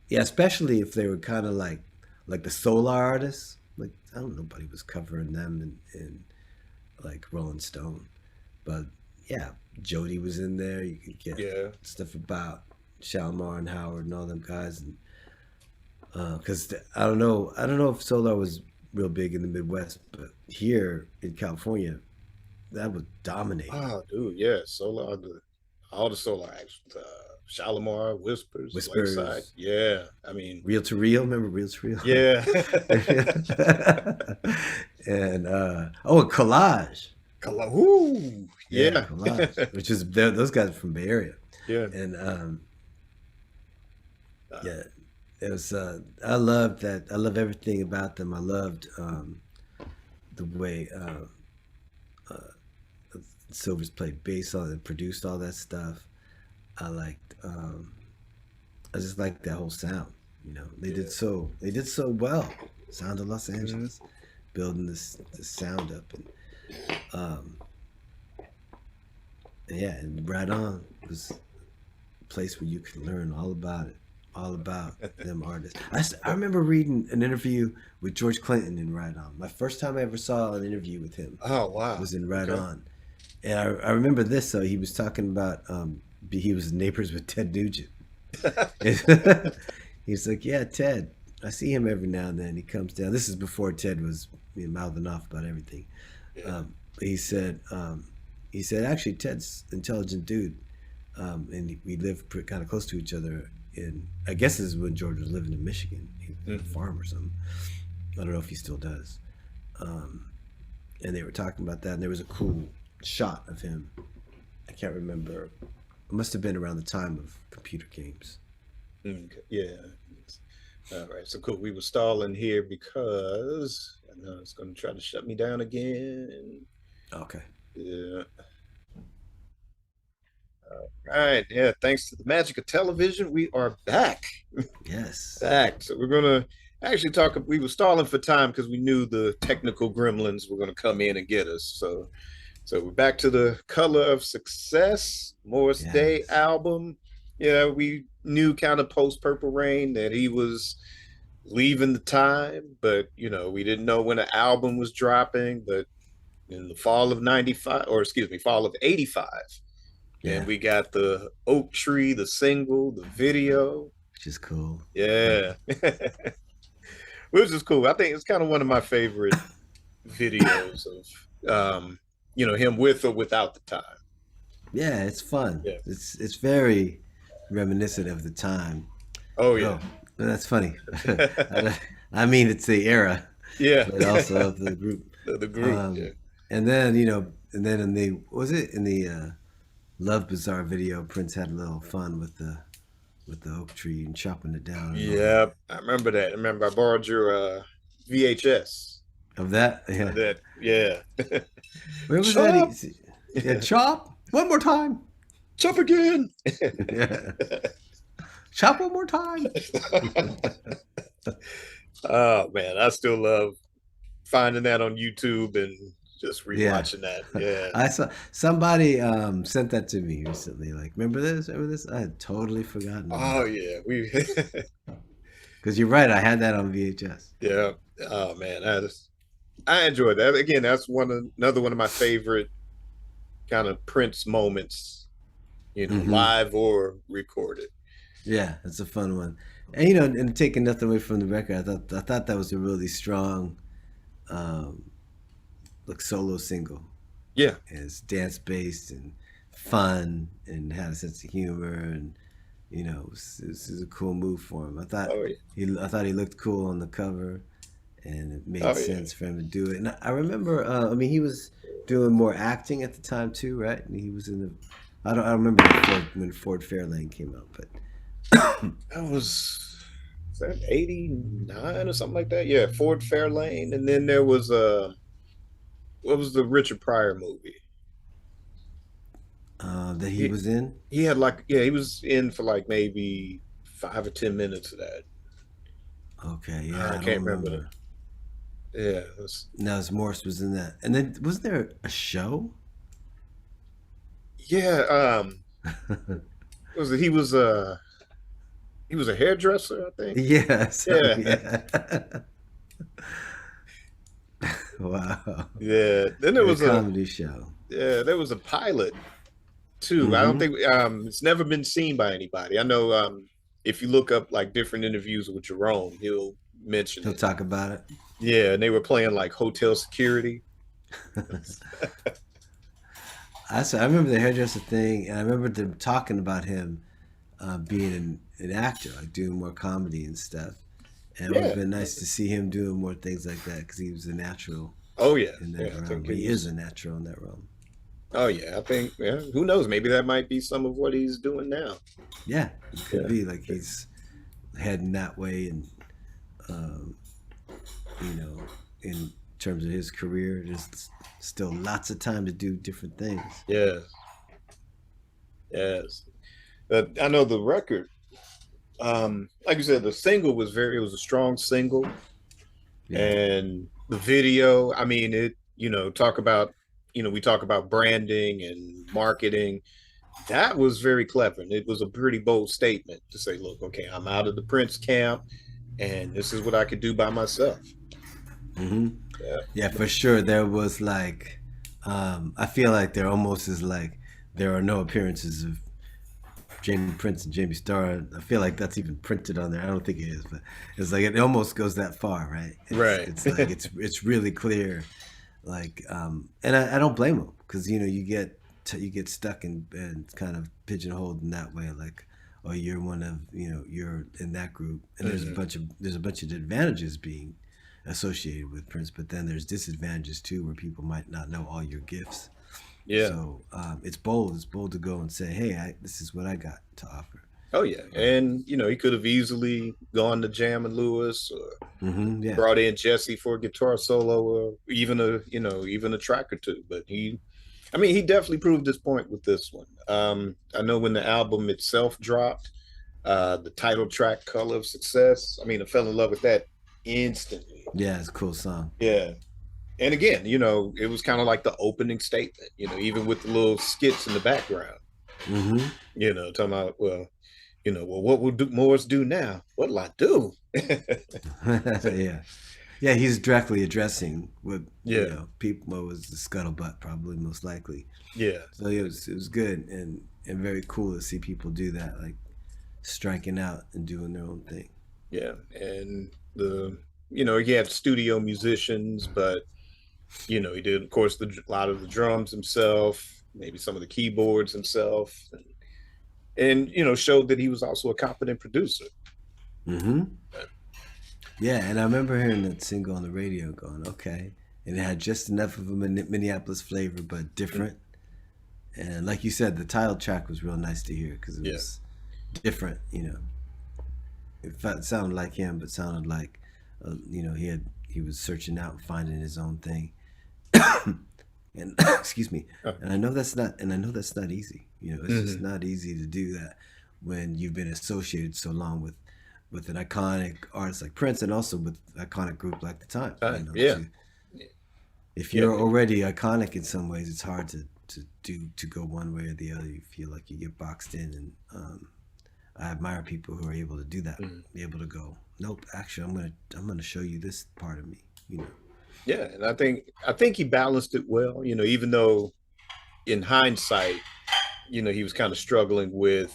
yeah, especially if they were kind of like the solar artists. Like I don't know, nobody was covering them in like Rolling Stone, but yeah, Jody was in there. You could get stuff about Shalimar and Howard and all them guys, and because I don't know if Solar was real big in the Midwest, but here in California, that was dominating. Oh, dude, yeah. Solar, all the Solar acts. Shalimar, Whispers, Lakeside. Yeah. I mean, Real to Real, remember Real to Real? yeah. And a Collage. Ooh, yeah. Collage, which is those guys are from Bay Area. Yeah. And yeah, it was. I loved that. I love everything about them. I loved the way Silvers played bass on and produced all that stuff. I liked. I just liked that whole sound. You know, they did so well. Sound of Los Angeles, building this sound up, and yeah, and Right On was a place where you could learn all about it, all about them artists. I remember reading an interview with George Clinton in Right On. My first time I ever saw an interview with him. Oh wow. Was in Right On, and I remember this. So he was talking about he was neighbors with Ted Nugent. He's like, yeah, Ted. I see him every now and then. He comes down. This is before Ted was mouthing off about everything. But he said actually Ted's an intelligent dude, and we live kind of close to each other. In I guess this is when George was living in Michigan. He was on a farm or something. I don't know if he still does. And they were talking about that, and there was a cool shot of him. I can't remember. It must have been around the time of computer games. Okay. Yeah. All right. So cool. We were stalling here because I know it's going to try to shut me down again. Okay. Yeah. All right. Yeah. Thanks to the magic of television, we are back. Yes. Back. So we're going to actually talk. We were stalling for time because we knew the technical gremlins were going to come in and get us. So we're back to the Color of Success, Morris Day album. Yeah, we knew kind of post Purple Rain that he was leaving the time, but we didn't know when the album was dropping. But in the fall of '95, or excuse me, fall of '85, and we got the Oak Tree, the single, the video, which is cool. Yeah, which is cool. I think it's kind of one of my favorite videos of him with or without the time. Yeah, it's fun. Yeah. It's very reminiscent of the time. Oh yeah, that's funny. I mean, it's the era. Yeah, but also of the group. The group. Yeah. And then in the Love Bazaar video, Prince had a little fun with the oak tree and chopping it down. Yeah, I remember that. I remember I borrowed your VHS. Of that, yeah. That, yeah. Where was Chop! that? Yeah, chop one more time. Chop again. Yeah, chop one more time. Oh man, I still love finding that on YouTube and just Yeah, rewatching that. Yeah. I saw somebody sent that to me recently. Like, remember this? Remember this? I had totally forgotten Oh about it. yeah, we. Because you're right, I had that on VHS. Yeah. Oh man, I enjoyed that. Again, that's another one of my favorite kind of Prince moments. Hmm. Live or recorded. Yeah, it's a fun one. And and taking nothing away from the record, I thought that was a really strong, um, like solo single. Yeah. And it's dance based and fun and had a sense of humor and this is a cool move for him. Oh yeah. I thought he looked cool on the cover, and it made Oh yeah. sense for him to do it. And I remember, I mean, he was doing more acting at the time too, right? And he was in the, I don't remember when Ford Fairlane came out, but That was that 89 or something like that? Yeah, Ford Fairlane. And then there was what was the Richard Pryor movie? that he He was in. he had like, yeah, he was in for like maybe 5 or 10 minutes of that. Okay, I yeah, I don't can't remember remember. yeah, it was, Nels Morse was in that, and then wasn't there a show? yeah, was it he was a hairdresser, I think. Yeah, so Yeah. yeah. Wow. Yeah. Then there A was a comedy show. yeah, there was a pilot too. I don't Mm-hmm. think it's never been seen by anybody. I know if you look up like different interviews with Jerome, he'll mention He'll it. talk about it. Yeah, and they were playing like hotel security. I remember the hairdresser thing, and I remember them talking about him being an actor, like doing more comedy and stuff. And it would have Yeah. been nice to see him doing more things like that because he was a natural Oh yeah. in that Yeah, I realm. think Or it he is was. a natural in that realm. Oh yeah, I think yeah. Who knows? Maybe that might be some of what he's doing now. Yeah, it could Yeah. be like he's heading that way, and um, you know, in terms of his career, there's still lots of time to do different things. Yes. Yes. But I know the record. Like you said, the single was it was a strong single, Yeah. and the video. I mean, talk about, we talk about branding and marketing. That was very clever, and it was a pretty bold statement to say, "Look, okay, I'm out of the Prince camp, and this is what I could do by myself." Hmm. Yeah. Yeah, for sure. There was like, I feel like there almost is like there are no appearances of Jamie Prince and Jamie Starr. I feel like that's even printed on there. I don't think it is, but it's like it almost goes that far, right? Right. It's like it's really clear, like, and I don't blame them because you get stuck and kind of pigeonholed in that way, like, oh, you're one of you're in that group, and Mhm. there's a bunch of advantages being associated with Prince, but then there's disadvantages too, where people might not know all your gifts. Yeah. So it's bold. It's bold to go and say, "Hey, this is what I got to offer." Oh yeah, and he could have easily gone to Jam and Lewis, or Yeah. brought in Jesse for a guitar solo, or even a track or two. But I mean, he definitely proved his point with this one. I know when the album itself dropped, the title track, "Color of Success." I mean, I fell in love with that instantly. Yeah, it's a cool song. Yeah, and again, it was kind of like the opening statement. Even with the little skits in the background. Hmm. Talking about, what will Morris do now? What'll I do? So, Yeah. Yeah, he's directly addressing what yeah, people, what was the scuttlebutt probably most likely. yeah, So it was good and very cool to see people do that, like striking out and doing their own thing. yeah. And he had studio musicians, but he did, of course, a lot of the drums himself, maybe some of the keyboards himself, and showed that he was also a competent producer. Hmm. Yeah, and I remember hearing that single on the radio, going, okay, and it had just enough of a Minneapolis flavor, but different. And like you said, the title track was real nice to hear because it Yeah, was different. It sounded like him, but sounded like he had he was searching out and finding his own thing. And excuse me. Uh, And I know that's not easy. You know, it's just mhm. not easy to do that when you've been associated so long with an iconic artist like Prince, and also with an iconic group like the Time. You know, Yeah, to if yeah, you're already iconic in some ways, it's hard to go one way or the other. You feel like you get boxed in, and I admire people who are able to do that, mhm. be able to go, nope, actually, I'm gonna show you this part of me. You know. Yeah. And I think he balanced it well. Even though in hindsight, he was kind of struggling with,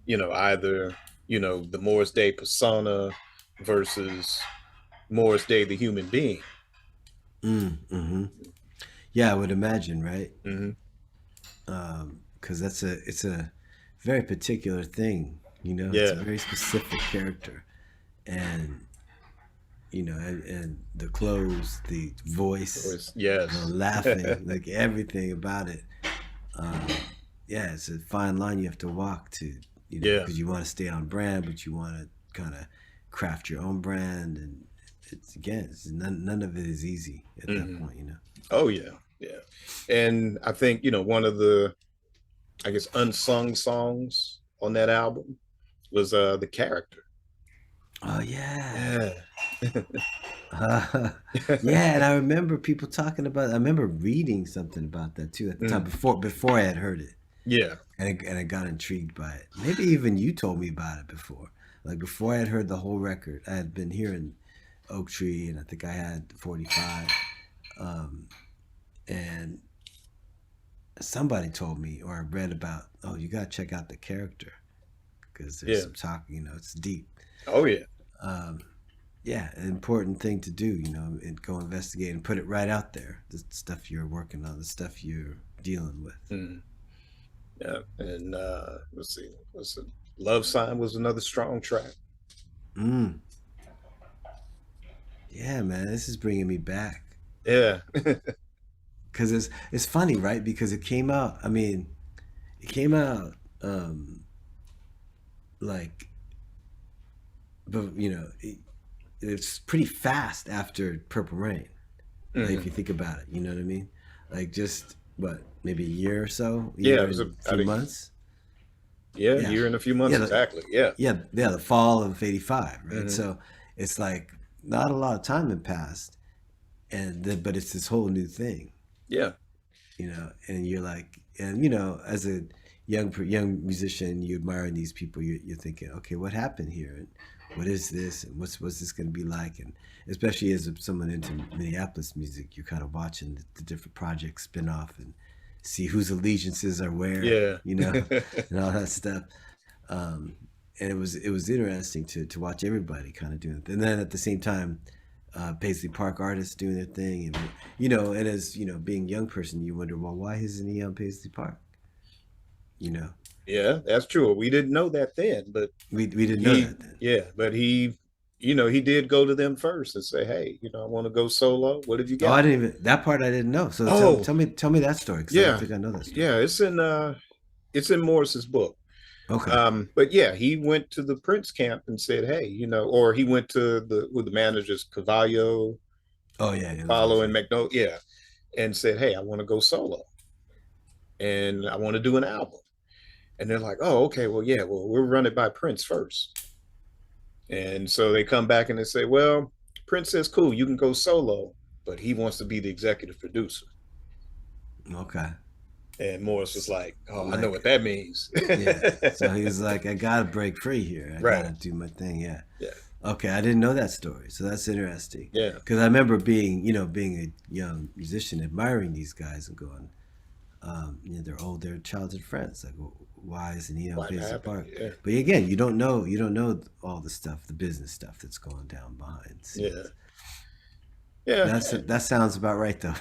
either the Morris Day persona versus Morris Day the human being. Mm-hmm. Yeah, I would imagine, right? Hmm. Because it's a very particular thing. You know, it's a Yeah. very specific character, and and the clothes, the voice, the Yes. laughing, like everything about it. Um, yeah, it's a fine line you have to walk to, Yeah. because you want to stay on brand, but you want to kind of craft your own brand, and none of it is easy at that Hmm. point. Oh yeah. Yeah. And I think, one of the, I guess, unsung songs on that album was the character. Oh yeah. Yeah. Uh, yeah, and I remember people talking about. I remember reading something about that too at the time Mm. before I had heard it, Yeah. and I got intrigued by it. Maybe even you told me about it before. Like before I had heard the whole record, I had been hearing Oak Tree, and I think I had 45. Um, and somebody told me, or I read about, oh, you gotta check out the character because there's Yeah. some talk. It's deep. Oh yeah. Um, yeah, an important thing to do, and go investigate and put it right out there. The stuff you're working on, the stuff you're dealing with. Mm. Yeah. And let's see, what's it? Love Sign was another strong track. Mm. Yeah, man, this is bringing me back Yeah. because it's funny, right? Because it came out. I mean, it came out like, but it's pretty fast after Purple Rain. Like if Hmm. you think about it, you know what I mean? Like just what, maybe a year or so, Yeah, year it was and a about few a months. Yeah, year and a few months yeah, exactly. Yeah. yeah, the fall of '85, right? Hmm. So it's like not a lot of time had passed, but it's this whole new thing, Yeah. and you're like, and as a young musician, you admiring these people, you're thinking, okay, what happened here, and what is this, and what's this going to be like, and especially as someone into Minneapolis music, you're kind of watching the different projects spin off and see whose allegiances are where, Yeah. and all that stuff. um, and it was interesting to watch everybody kind of doing it, and then at the same time, Paisley Park artists doing their thing, and and as being a young person, you wonder, well, why isn't he on Paisley Park? You know, Yeah, that's true. We didn't know that then, but we didn't know he, that then. yeah, but he did go to them first and say, "Hey, I want to go solo. What have you Oh, I got?" didn't even that part I didn't know. So tell Oh, tell me tell me that story because I don't yeah, think I know that story. yeah. It's in Morris's book. Okay. But yeah, he went to the Prince camp and said, "Hey, or he went to the managers Cavallo, Oh yeah, yeah, those Paulo, guys. and Yeah. McNo, yeah, and said, "Hey, I want to go solo and I want to do an album." And they're like, "Oh, okay, well, yeah, well, we'll run it by Prince first." And so they come back and they say, "Well, Prince says, cool, you can go solo, but he wants to be the executive producer." Okay. And Morris was like, "Oh, I know what Like, that means." yeah. So he was like, I gotta break free here. I Right. gotta do my thing. Yeah. Yeah. Okay, I didn't know that story, so that's interesting. Yeah. Because I remember being a young musician, admiring these guys and going, they're old, they're childhood friends. Like, why isn't he on What Paisley happened? Park? Yeah. But again, you don't know all the stuff, the business stuff that's going down behind the Yeah. scenes. Yeah. That sounds about right though.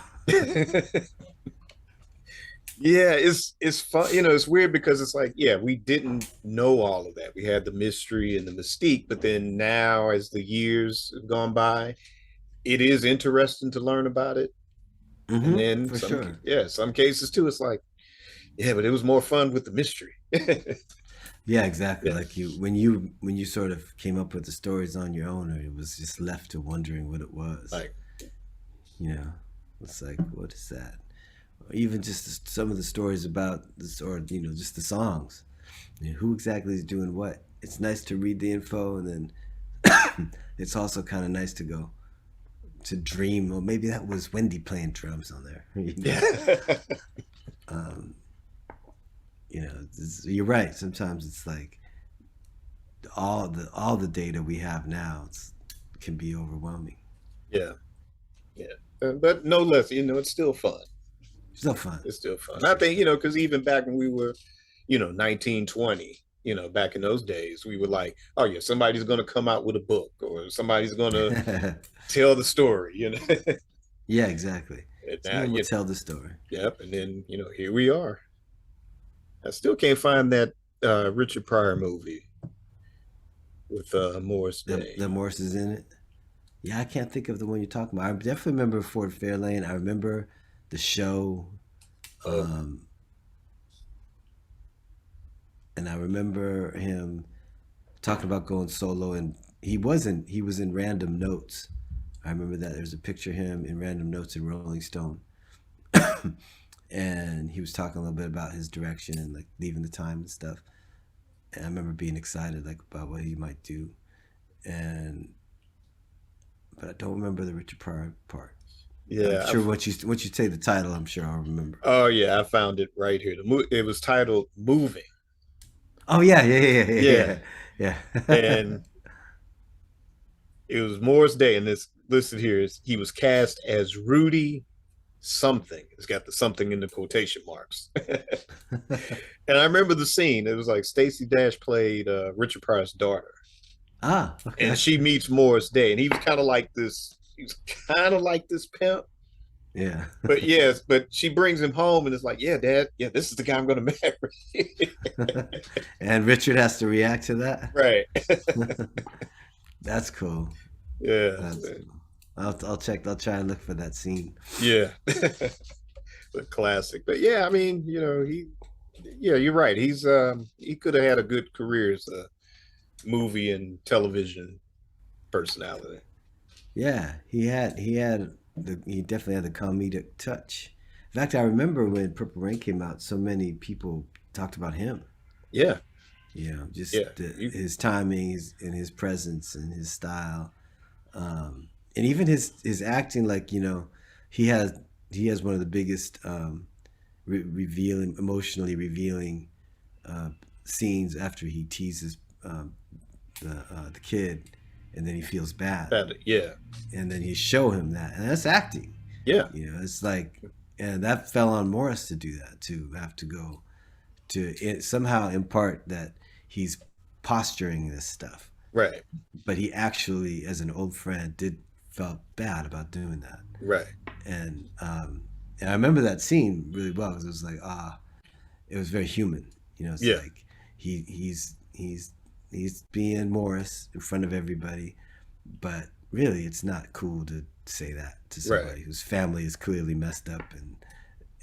Yeah, it's fun. It's weird because it's like, yeah, we didn't know all of that. We had the mystery and the mystique, but then now, as the years have gone by, it is interesting to learn about it. And then For sure. some cases too, it's like, yeah, but it was more fun with the mystery. Yeah, exactly. Yeah, Like when you sort of came up with the stories on your own, or it was just left to wondering what it was. like You know, it's like, what is that? Or even just some of the stories about this, or just the songs. Who exactly is doing what? It's nice to read the info, and then it's also kind of nice to go to dream. Or maybe that was Wendy playing drums on there. yeah, Um, you're right. Sometimes it's like all the data we have now can be overwhelming. yeah, yeah. But no less, it's still fun. It's no fun. It's still fun. It's I still think, fun. because even back when we were, 19, 20, back in those days, we were like, oh yeah, somebody's going to come out with a book or somebody's going to tell the story. Yeah, exactly. And now, Someone will tell the story. yep. And then, here we are. I still can't find that Richard Pryor movie with Morris Day. The Morse is in it. Yeah, I can't think of the one you're talking about. I definitely remember Fort Fairlane. I remember the show, Uh, um, and I remember him talking about going solo. And he was in Random Notes. I remember that there's a picture of him in Random Notes in Rolling Stone, and he was talking a little bit about his direction and like leaving the time and stuff. And I remember being excited like about what he might do, and but I don't remember the Richard Pryor part. I'm yeah. sure once you say the title, I'm sure I'll remember. Oh yeah, I found it right here. It was titled "Moving." Oh yeah, yeah, yeah, Yeah, yeah, yeah, yeah. and it was Morris Day, and this listed here is he was cast as Rudy something. It's got the something in the quotation marks. And I remember the scene. It was like Stacey Dash played Richard Pryor's daughter, Ah, and okay. she meets Morris Day, and he was kind of like this. He was kind of like this pimp, Yeah. but yes, but she brings him home, and it's like, yeah, Dad, yeah, this is the guy I'm going to marry. And Richard has to react to that. Right. That's cool. Yeah. That's cool. I'll check. I'll try and look for that scene. Yeah. The classic. But yeah, I mean, yeah, you're right. He could have had a good career as a movie and television personality. Yeah, he definitely had the comedic touch. In fact, I remember when Purple Rain came out, so many people talked about him. Yeah. Yeah. Just his timing, and his presence and his style, and even his acting. Like he has one of the biggest emotionally revealing uh, scenes after he teases the kid, and then he feels bad, Yeah. and then you show him that, and that's acting. Yeah. It's like, and that fell on Morris to do that, to have to go somehow impart that he's posturing this stuff, Right. but he actually, as an old friend, did felt bad about doing that. Right. And I remember that scene really well because it was like, it was very human. It's Yeah. like he's being Morris in front of everybody, but really, it's not cool to say that to Right. somebody whose family is clearly messed up,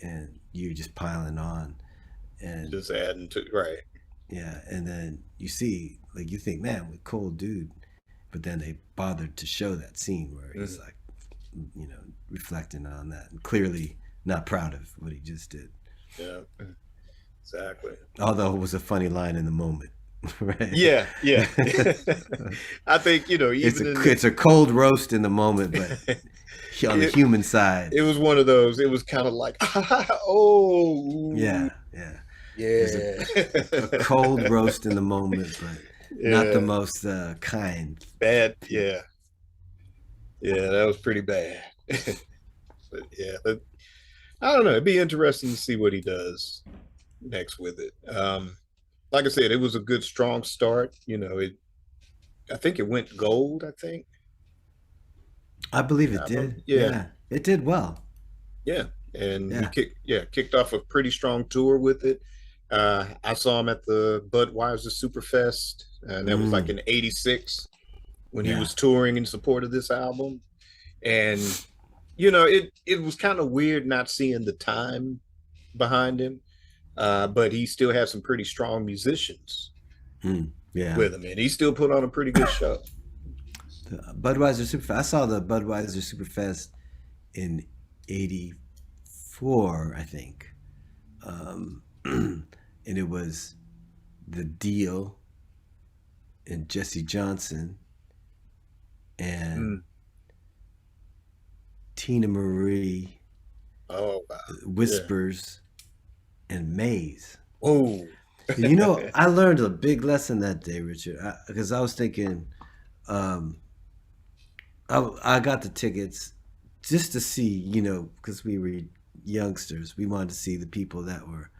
and you're just piling on. And Just adding to right. yeah, and then you see, like, you think, man, what cold dude, but then they bothered to show that scene where he's Mhm. like, reflecting on that and clearly not proud of what he just did. Yeah. Exactly. Although it was a funny line in the moment, right? Yeah. Yeah. I think, even in It's a cold roast in the moment, but on the it, human side, it was one of those, it was kind of like, oh, yeah, yeah. It's yeah. a cold roast in the moment, but not the Yeah. most kind. Bad. Yeah. Yeah. That was pretty bad. But yeah, I don't know. It'd be interesting to see what he does next with it. Like I said, it was a good, strong start. I think it went gold. I think. I believe it did. Yeah, Yeah, it did well. yeah, and he Yeah. kicked off a pretty strong tour with it. I saw him at the Budweiser Superfest, and that was like Mm, in '86 when he yeah. was touring in support of this album. And it was kind of weird not seeing the time behind him, but he still has some pretty strong musicians Yeah. with him, and he still put on a pretty good show. The Budweiser Superfest. I saw the Budweiser Superfest in '84, I think, and it was the Deal and Jesse Johnson and Tina Marie, Oh wow. Whispers, and Maze. Oh. You know, I learned a big lesson that day, Richard, because I was thinking, I got the tickets just to see, you know, because we were youngsters, we wanted to see the people that were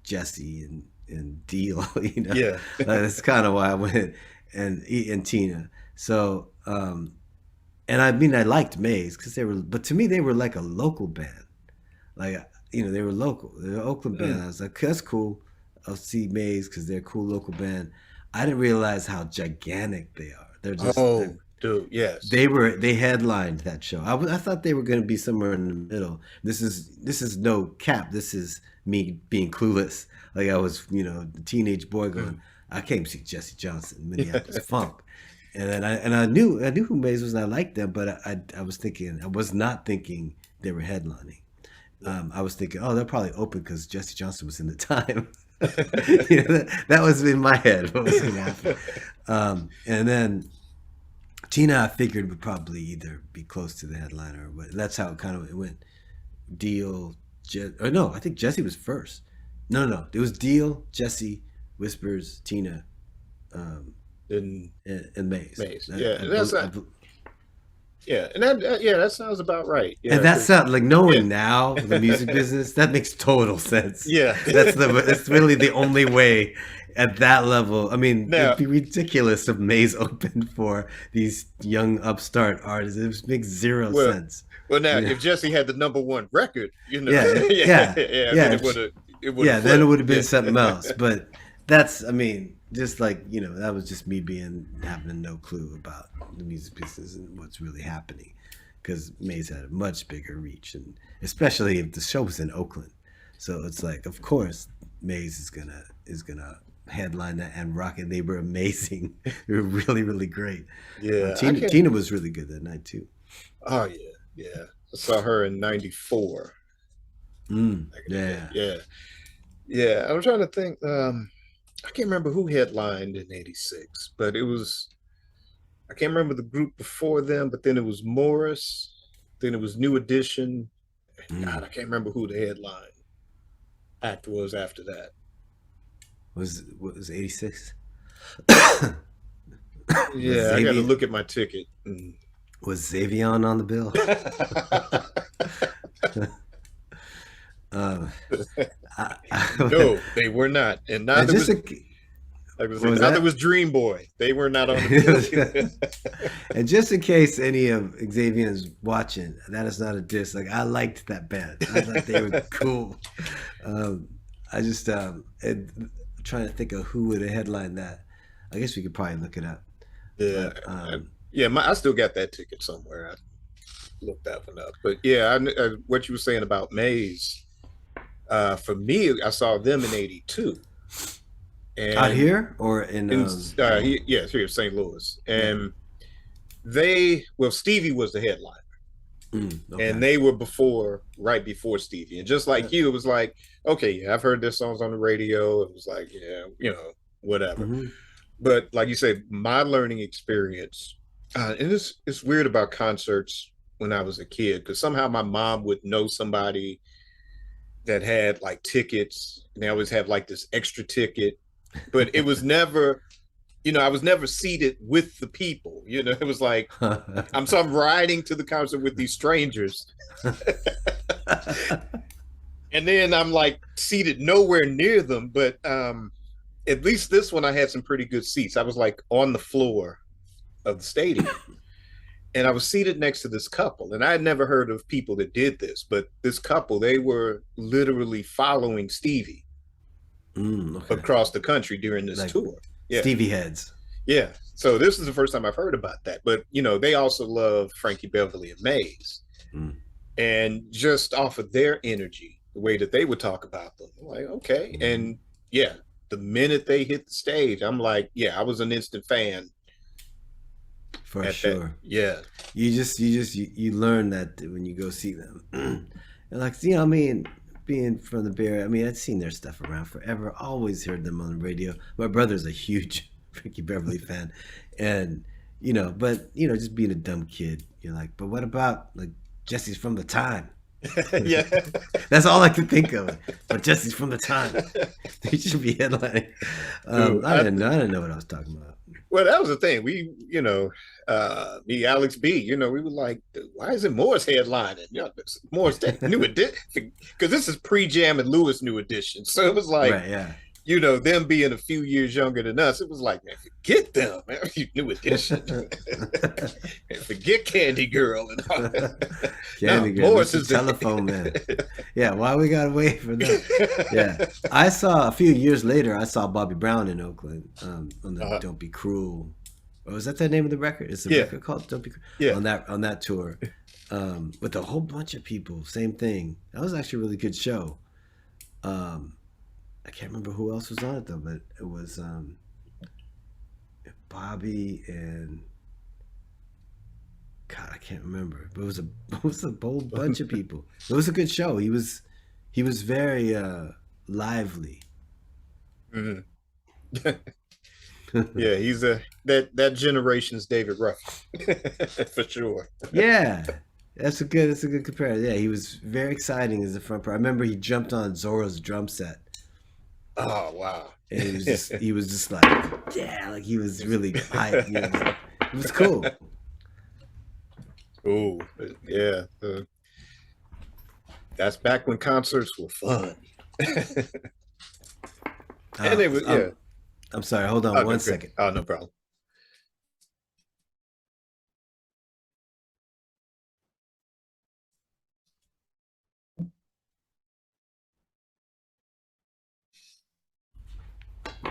Jesse and Deal, you know. Yeah. That's kind of why I went, and Tina. So, and I mean, I liked Maze because but to me, they were like a local band. Like, you know, they were local. They're an Oakland band. I was like, that's cool. I'll see Maze because they're a cool local band. I didn't realize how gigantic they are. They're just, dude, yes. they headlined that show. I thought they were going to be somewhere in the middle. This is no cap. This is me being clueless. Like I was, you know, the teenage boy going, I came to see Jesse Johnson, Minneapolis Funk. And then I knew who Maze was, and I liked them, but I was not thinking they were headlining. I was thinking, oh, they're probably open because Jesse Johnson was in the time. You know, that was in my head what was going to happen. And then Tina, I figured, would probably either be close to the headliner, but that's how it went. Deal, no, I think Jesse was first. No, it was Deal, Jesse, Whispers, Tina, and Maze. That sounds about right. Yeah, and that sounds like, knowing now the music business, that makes total sense. Yeah, that's really the only way at that level. I mean, it'd be ridiculous if Maze opened for these young upstart artists. It makes zero sense. Well, now if Jesse had the #1 record, you know, then it would have been something else. But that's, I mean, just like, you know, that was just me having no clue about the music business and what's really happening, because Maze had a much bigger reach, and especially if the show was in Oakland. So it's like, of course, Maze is gonna headline that and rock it. They were amazing. They were really, really great. Yeah, Tina was really good that night too. Oh yeah. I saw her in '94. Yeah. I'm trying to think. I can't remember who headlined in '86, but I can't remember the group before them, but then it was Morris, then it was New Edition. God, I can't remember who the headline act was after that. Was 86? Yeah, I got to look at my ticket. Was Xavion on the bill? No, they were not, and neither was Dream Boy. They were not on the bill. And just in case any of Xavier's watching, that is not a diss. Like, I liked that band. I thought they were cool. I just trying to think of who would have headlined that. I guess we could probably look it up. Yeah, but, I still got that ticket somewhere. I looked that one up. But yeah, what you were saying about Maze. For me, I saw them in '82. And out here or in here in St. Louis. And Stevie was the headliner. Okay. And they were right before Stevie. And just like you, it was like, okay, yeah, I've heard their songs on the radio. It was like, yeah, you know, whatever. But like you said, my learning experience, and it's weird about concerts when I was a kid, because somehow my mom would know somebody that had like tickets, and they always have like this extra ticket, but it was never, you know, I was never seated with the people, you know. It was like, I'm riding to the concert with these strangers. And then I'm like seated nowhere near them, but at least this one I had some pretty good seats. I was like on the floor of the stadium. And I was seated next to this couple, and I had never heard of people that did this, but this couple, they were literally following Stevie across the country during this tour. Yeah. Stevie heads. Yeah. So this is the first time I've heard about that. But, you know, they also love Frankie Beverly and Maze. And just off of their energy, the way that they would talk about them, I'm like, okay. And yeah, the minute they hit the stage, I'm like, yeah, I was an instant fan. For sure. Yeah. You learn that when you go see them. And like, you know, I mean, being from the Bay Area, I mean, I'd seen their stuff around forever. Always heard them on the radio. My brother's a huge Ricky Beverly fan, and you know, but you know, just being a dumb kid, you're like, but what about like Jesse's from the Time? Yeah. That's all I could think of. But Jesse's from the Time. They should be headlining. I didn't know what I was talking about. Well, that was the thing. We, you know, me, Alex B, you know, we were like, why isn't Morris headlining? You know, Morris new edition, because this is pre-Jam and Lewis new edition. So it was like, right, yeah. You know, them being a few years younger than us, it was like, man, forget them, man. New edition. Forget Candy Girl and all that. Candy Girl, Morris is the Telephone Man. Yeah, why we gotta wait for that? Yeah, I saw a few years later. I saw Bobby Brown in Oakland on the "Don't Be Cruel." Or was that the name of the record? Is the record called "Don't Be Cruel"? Yeah, on that tour, with a whole bunch of people. Same thing. That was actually a really good show. I can't remember who else was on it though, but it was Bobby and God, I can't remember. But it was a whole bunch of people. It was a good show. He was very lively. Mm-hmm. Yeah, he's that generation's David Ruffin for sure. Yeah. That's a good comparison. Yeah, he was very exciting as a front part. I remember he jumped on Zorro's drum set. Oh wow! And he was just like, yeah, like he was really hyped. You know, it was cool. Oh yeah, that's back when concerts were fun. And they were, yeah. I'm sorry. Hold on one second. Oh, no problem.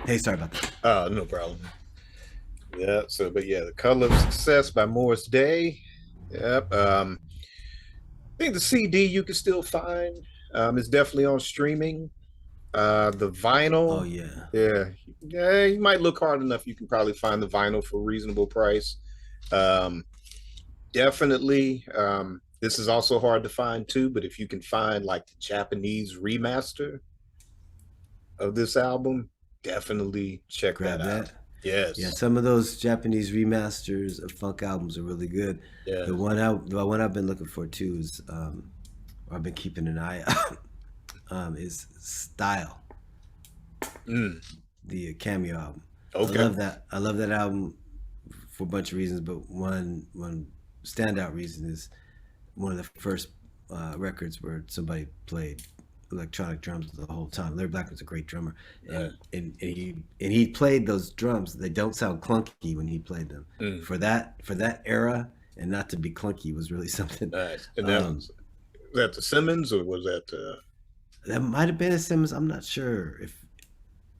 Hey, sorry about that. Oh, no problem. Yeah. So, but yeah, The Color of Success by Morris Day. Yep. I think the CD you can still find. It's definitely on streaming. The vinyl. Oh yeah. Yeah. You might look hard enough. You can probably find the vinyl for a reasonable price. Definitely. This is also hard to find too. But if you can find like the Japanese remaster of this album, definitely grab that out. Yes. Yeah, some of those Japanese remasters of funk albums are really good. Yeah. The one I've been looking for too is or I've been keeping an eye out is Style. The Cameo album. Okay. I love that album for a bunch of reasons, but one standout reason is one of the first records where somebody played electronic drums the whole time. Larry Blackman's a great drummer, and he played those drums. They don't sound clunky when he played them. For that era, and not to be clunky was really something. Nice. And was that the Simmons or was that? That might have been a Simmons. I'm not sure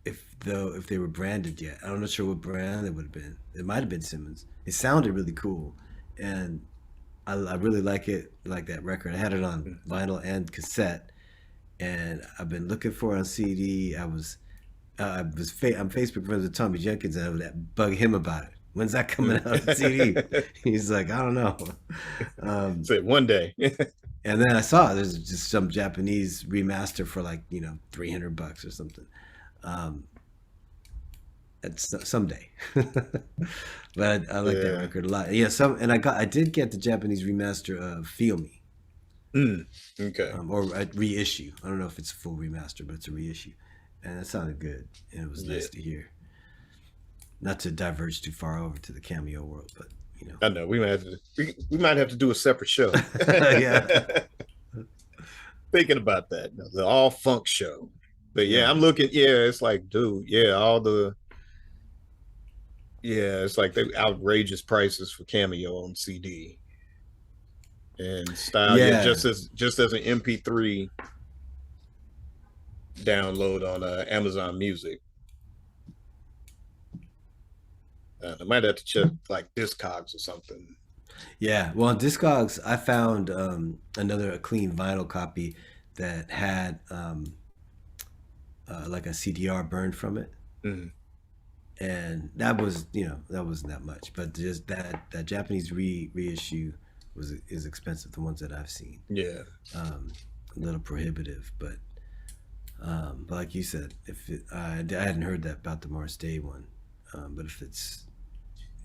if they were branded yet. I'm not sure what brand it would have been. It might have been Simmons. It sounded really cool, and I really like it. Like that record. I had it on vinyl and cassette. And I've been looking for it on CD. I'm Facebook friends with Tommy Jenkins, and I would bug him about it. When's that coming out on CD? He's like, I don't know. Say one day. And then I saw there's just some Japanese remaster for like $300 or something. It's someday. But I like that record a lot. Yeah, I did get the Japanese remaster of Feel Me. Okay. Or a reissue. I don't know if it's a full remaster, but it's a reissue, and it sounded good, and it was nice to hear. Not to diverge too far over to the Cameo world, but I know we might have to do a separate show. Yeah. Thinking about that, the all funk show. But I'm looking. Yeah, it's like, dude. Yeah, it's like the outrageous prices for Cameo on CD. And Style, just as an MP3 download on Amazon Music. I might have to check like Discogs or something. Yeah, well, on Discogs, I found a clean vinyl copy that had like a CDR burned from it, Mm, and that was that wasn't that much, but just that Japanese reissue is expensive. The ones that I've seen, yeah. a little prohibitive, but like you said, if I hadn't heard that about the Morris Day one, but if it's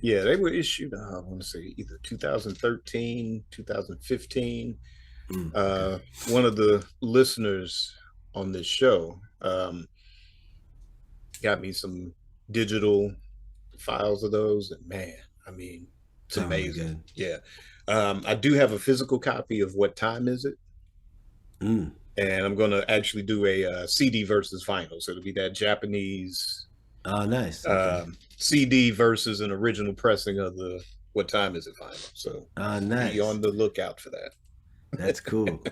Yeah, they were issued, I want to say either 2013, 2015. okay, One of the listeners on this show got me some digital files of those, and man, I mean, it's sound really amazing. good. Yeah. I do have a physical copy of What Time Is It? Mm. And I'm going to actually do a CD versus vinyl. So it'll be that Japanese Oh, nice. Okay. CD versus an original pressing of the What Time Is It vinyl. So Oh, be nice. on the lookout for that. That's cool.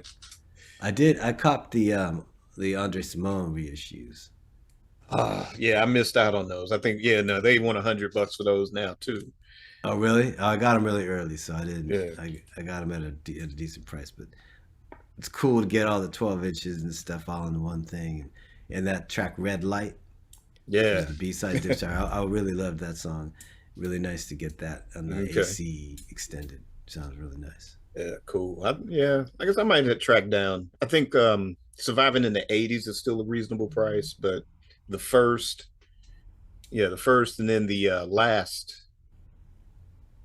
I copped the Andre Simone reissues. Yeah, I missed out on those. I think, yeah, no, they want $100 for those now too. Oh, really? Oh, I got them really early, so I didn't. Yeah, I got them at a decent price, but it's cool to get all the 12 inches and stuff all in one thing. And that track Red Light, which was yeah. the B-side dip track. I really loved that song. Really nice to get that on the Okay. AC extended. Sounds really nice. Yeah, cool. Yeah, I guess I might have tracked down. I think Surviving in the 80s is still a reasonable price, but the first, yeah, the first and then the last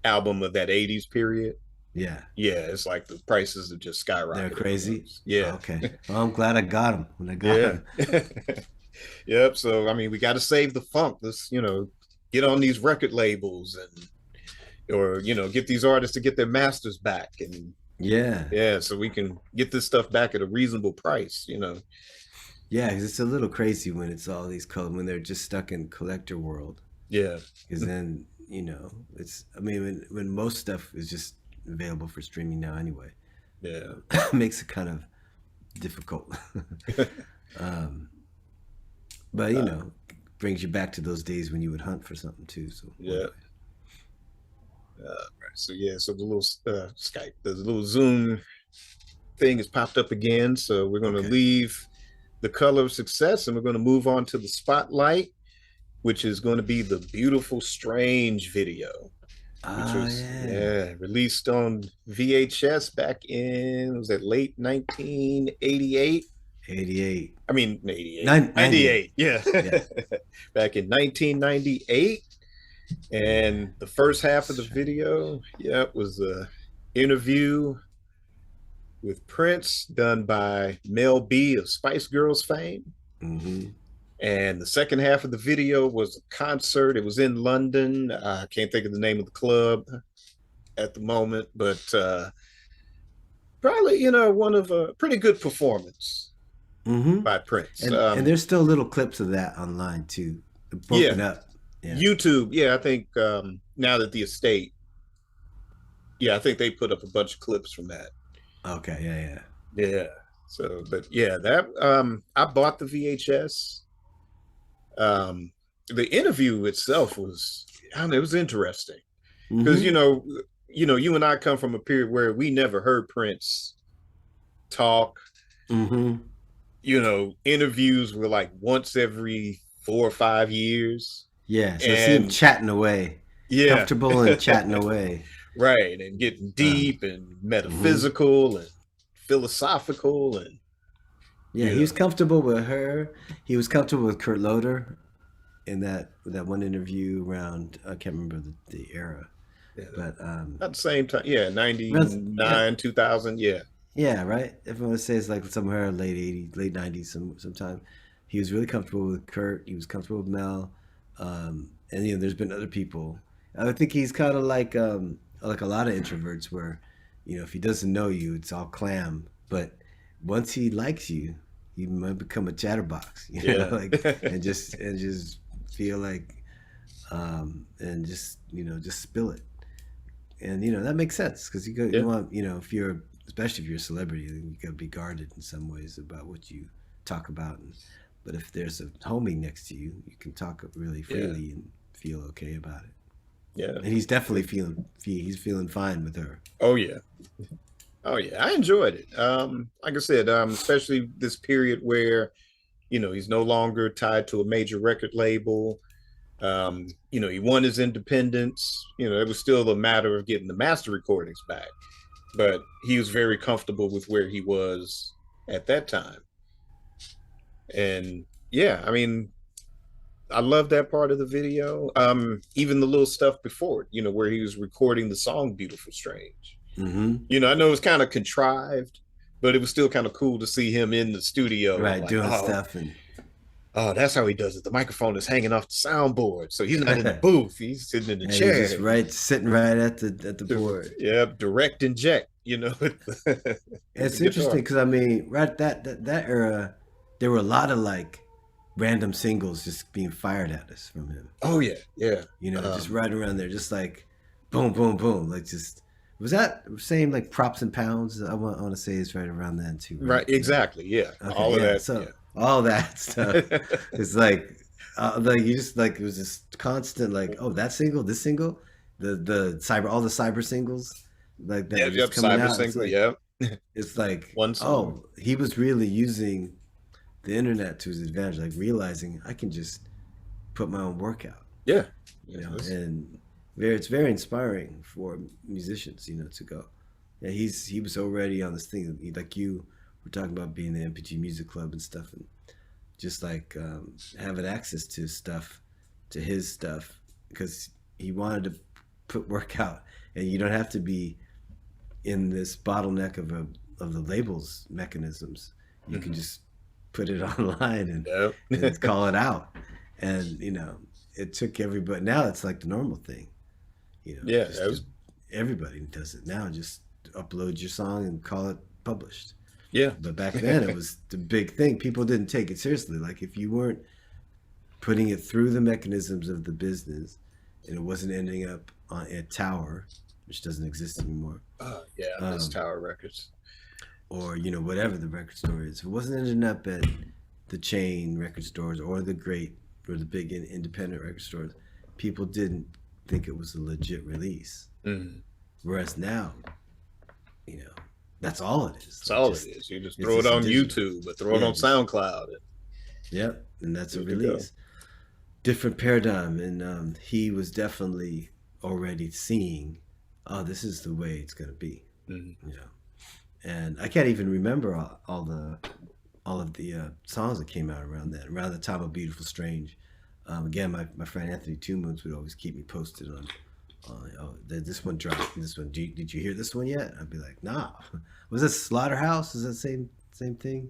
album of that 80s period, Yeah, yeah, it's like the prices have just they're skyrocketed on crazy. those. Yeah. Okay. Well, I'm glad I got them when I got Yeah. them. Yep. So I mean, we got to save the funk. Let's, get on these record labels and or get these artists to get their masters back, and Yeah. yeah, so we can get this stuff back at a reasonable price. Yeah, 'cause it's a little crazy when it's all these colors when they're just stuck in collector world. Yeah. Because then it's. I mean, when most stuff is just available for streaming now anyway, Yeah. makes it kind of difficult. um, but brings you back to those days when you would hunt for something too. So Yeah. Right. So yeah, so the little Skype, the little Zoom thing has popped up again. So we're going to Okay. leave the color of success and we're going to move on to the spotlight, which is going to be the Beautiful Strange video, which was released on VHS back in, was it late 1988? 88. I mean 88. 98. Yeah. Yeah. Back in 1998. And the first half of the video, was a interview with Prince done by Mel B of Spice Girls fame. Mm-hmm. And the second half of the video was a concert. It was in London. I can't think of the name of the club at the moment, but probably, one of a pretty good performance Mm-hmm. by Prince. And there's still little clips of that online too, broken up. Yeah. YouTube. Yeah, I think now that the estate, I think they put up a bunch of clips from that. Okay. Yeah. Yeah. So, but yeah, that I bought the VHS. The interview itself was, I don't know, it was interesting because Mm-hmm. you and I come from a period where we never heard Prince talk. Mm-hmm. Interviews were like once every 4 or 5 years. Yeah. So see him chatting away, comfortable and chatting away. Right, and getting deep and metaphysical and philosophical and he was comfortable with her. He was comfortable with Kurt Loder in that one interview around, I can't remember the era, but at the same time, 99, 2000, yeah, right. Everyone says like somewhere late 80s, late 90s, sometime. He was really comfortable with Kurt. He was comfortable with Mel, and there's been other people. I think he's kind of like a lot of introverts, where if he doesn't know you, it's all clam, but once he likes you, you might become a chatterbox, and just feel like, and just spill it, and that makes sense because you want especially if you're a celebrity, you gotta be guarded in some ways about what you talk about, but if there's a homie next to you, you can talk really freely and feel okay about it. Yeah, and he's definitely feeling fine with her. Oh yeah, I enjoyed it. Like I said, especially this period where he's no longer tied to a major record label. He won his independence. It was still a matter of getting the master recordings back, but he was very comfortable with where he was at that time. And yeah, I mean, I love that part of the video. Even the little stuff before it, where he was recording the song Beautiful Strange. I know it's kind of contrived, but it was still kind of cool to see him in the studio, right, like, doing stuff. And oh, that's how he does it. The microphone is hanging off the soundboard, so he's not in the booth. He's sitting in the chair, he's just sitting right at the board. Yeah, direct inject. It's interesting because I mean, right that era, there were a lot of like random singles just being fired at us from him. Oh yeah, yeah. Just right around there, just like boom, boom, boom, like just. Was that same like Props and Pounds? I want to say it's right around then too. Right, exactly. Yeah, okay, all of that. So all that stuff. It's like you just like it was just constant like, oh, that single, this single, the cyber, all the cyber singles like that. Yeah, just coming cyber out. single. It's like one song. Oh, he was really using the internet to his advantage, like realizing I can just put my own work out. Yeah, and. It's very inspiring for musicians, to go. Yeah, he was already on this thing. Like you were talking about being the MPG Music Club and stuff, and just like having access to his stuff, because he wanted to put work out, and you don't have to be in this bottleneck of the labels mechanisms. You can just put it online and call it out, and it took everybody. Now it's like the normal thing. Everybody does it now. Just upload your song and call it published. Yeah. But back then it was the big thing. People didn't take it seriously. Like if you weren't putting it through the mechanisms of the business and it wasn't ending up on a Tower, which doesn't exist anymore. This Tower Records. Or, whatever the record store is. If it wasn't ending up at the chain record stores or the big independent record stores, people didn't think it was a legit release. Whereas now, that's all it is. That's all it is. You just throw it on YouTube or throw it on SoundCloud. Yep, and that's a release. Different paradigm, and he was definitely already seeing, oh, this is the way it's going to be. And I can't even remember all of the songs that came out around the time of Beautiful Strange. Again, my friend Anthony Two Moons would always keep me posted on this one dropped. This one, did you hear this one yet? I'd be like, nah. Was this Slaughterhouse? Is that same thing?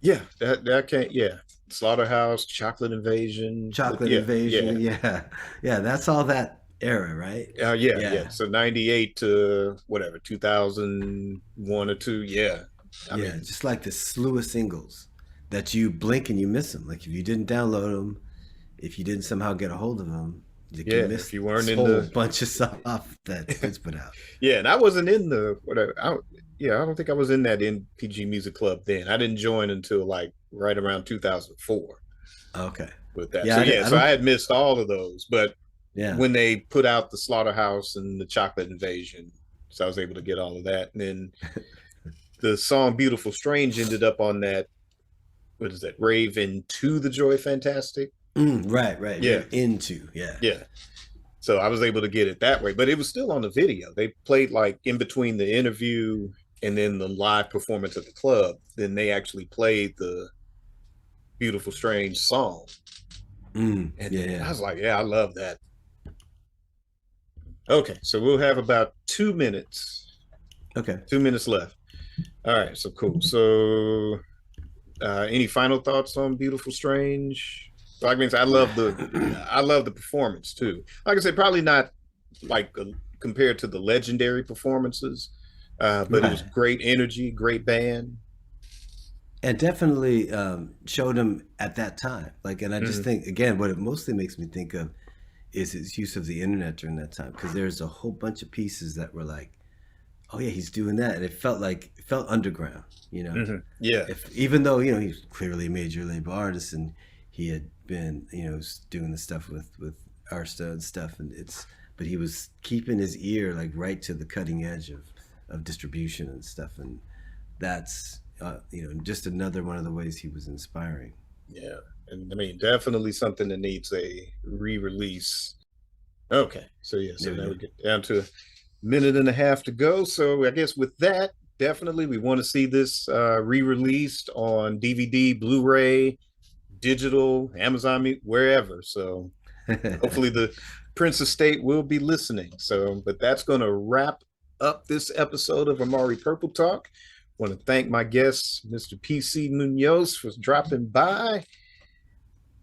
Yeah, that can't. Yeah, Slaughterhouse, Chocolate Invasion. Yeah. That's all that era, right? Yeah. So 98 to whatever 2001 or two. Yeah. I mean, just like this slew of singles that you blink and you miss them. Like if you didn't download them. If you didn't somehow get a hold of them, you missed if you weren't in the bunch of stuff that Vince put out. Yeah, and I wasn't in the whatever. I don't think I was in that MPG Music Club then. I didn't join until like right around 2004. Okay. With that, so I had missed all of those. But when they put out the Slaughterhouse and the Chocolate Invasion, so I was able to get all of that. And then the song "Beautiful Strange" ended up on that. What is that? Rave Into the Joy Fantastic. Right. Yeah. Yeah. So I was able to get it that way, but it was still on the video. They played like in between the interview and then the live performance at the club. Then they actually played the Beautiful Strange song. And I was like, I love that. Okay, so we'll have about 2 minutes. Okay. 2 minutes left. All right, so cool. So any final thoughts on Beautiful Strange? Like I love the performance too. Like I said, probably not like compared to the legendary performances, but it was great energy, great band, and definitely showed him at that time. Like, and I just think again, what it mostly makes me think of is his use of the internet during that time, because there's a whole bunch of pieces that were like, oh yeah, he's doing that, and it felt underground, Yeah. Even though he's clearly a major label artist and he had been doing the stuff with Arsta and stuff, but he was keeping his ear like right to the cutting edge of distribution and stuff, and that's just another one of the ways he was inspiring. Yeah. And I mean, definitely something that needs a re-release. Okay. So yeah, so now we get down to a minute and a half to go. So I guess with that, definitely we want to see this re-released on DVD, Blu-ray, digital, Amazon, wherever. So hopefully the Prince Estate will be listening. So, but that's going to wrap up this episode of Amari Purple Talk. I want to thank my guest, Mr. PC Munoz, for dropping by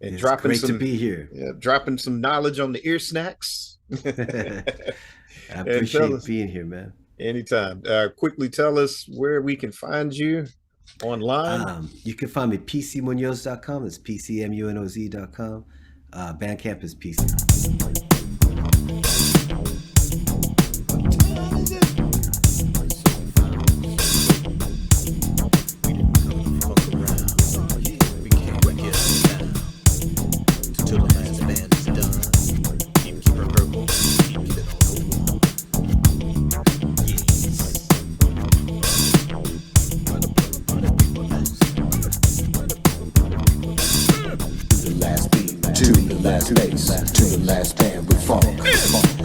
and dropping great to be here. Yeah, dropping some knowledge on the ear snacks. I appreciate being here, man. Anytime. Quickly tell us where we can find you online. You can find me at PCMunoz.com. It's PCMUNOZ.com. Bandcamp is PC. To the last beat, to the last bass, to the last band we funk.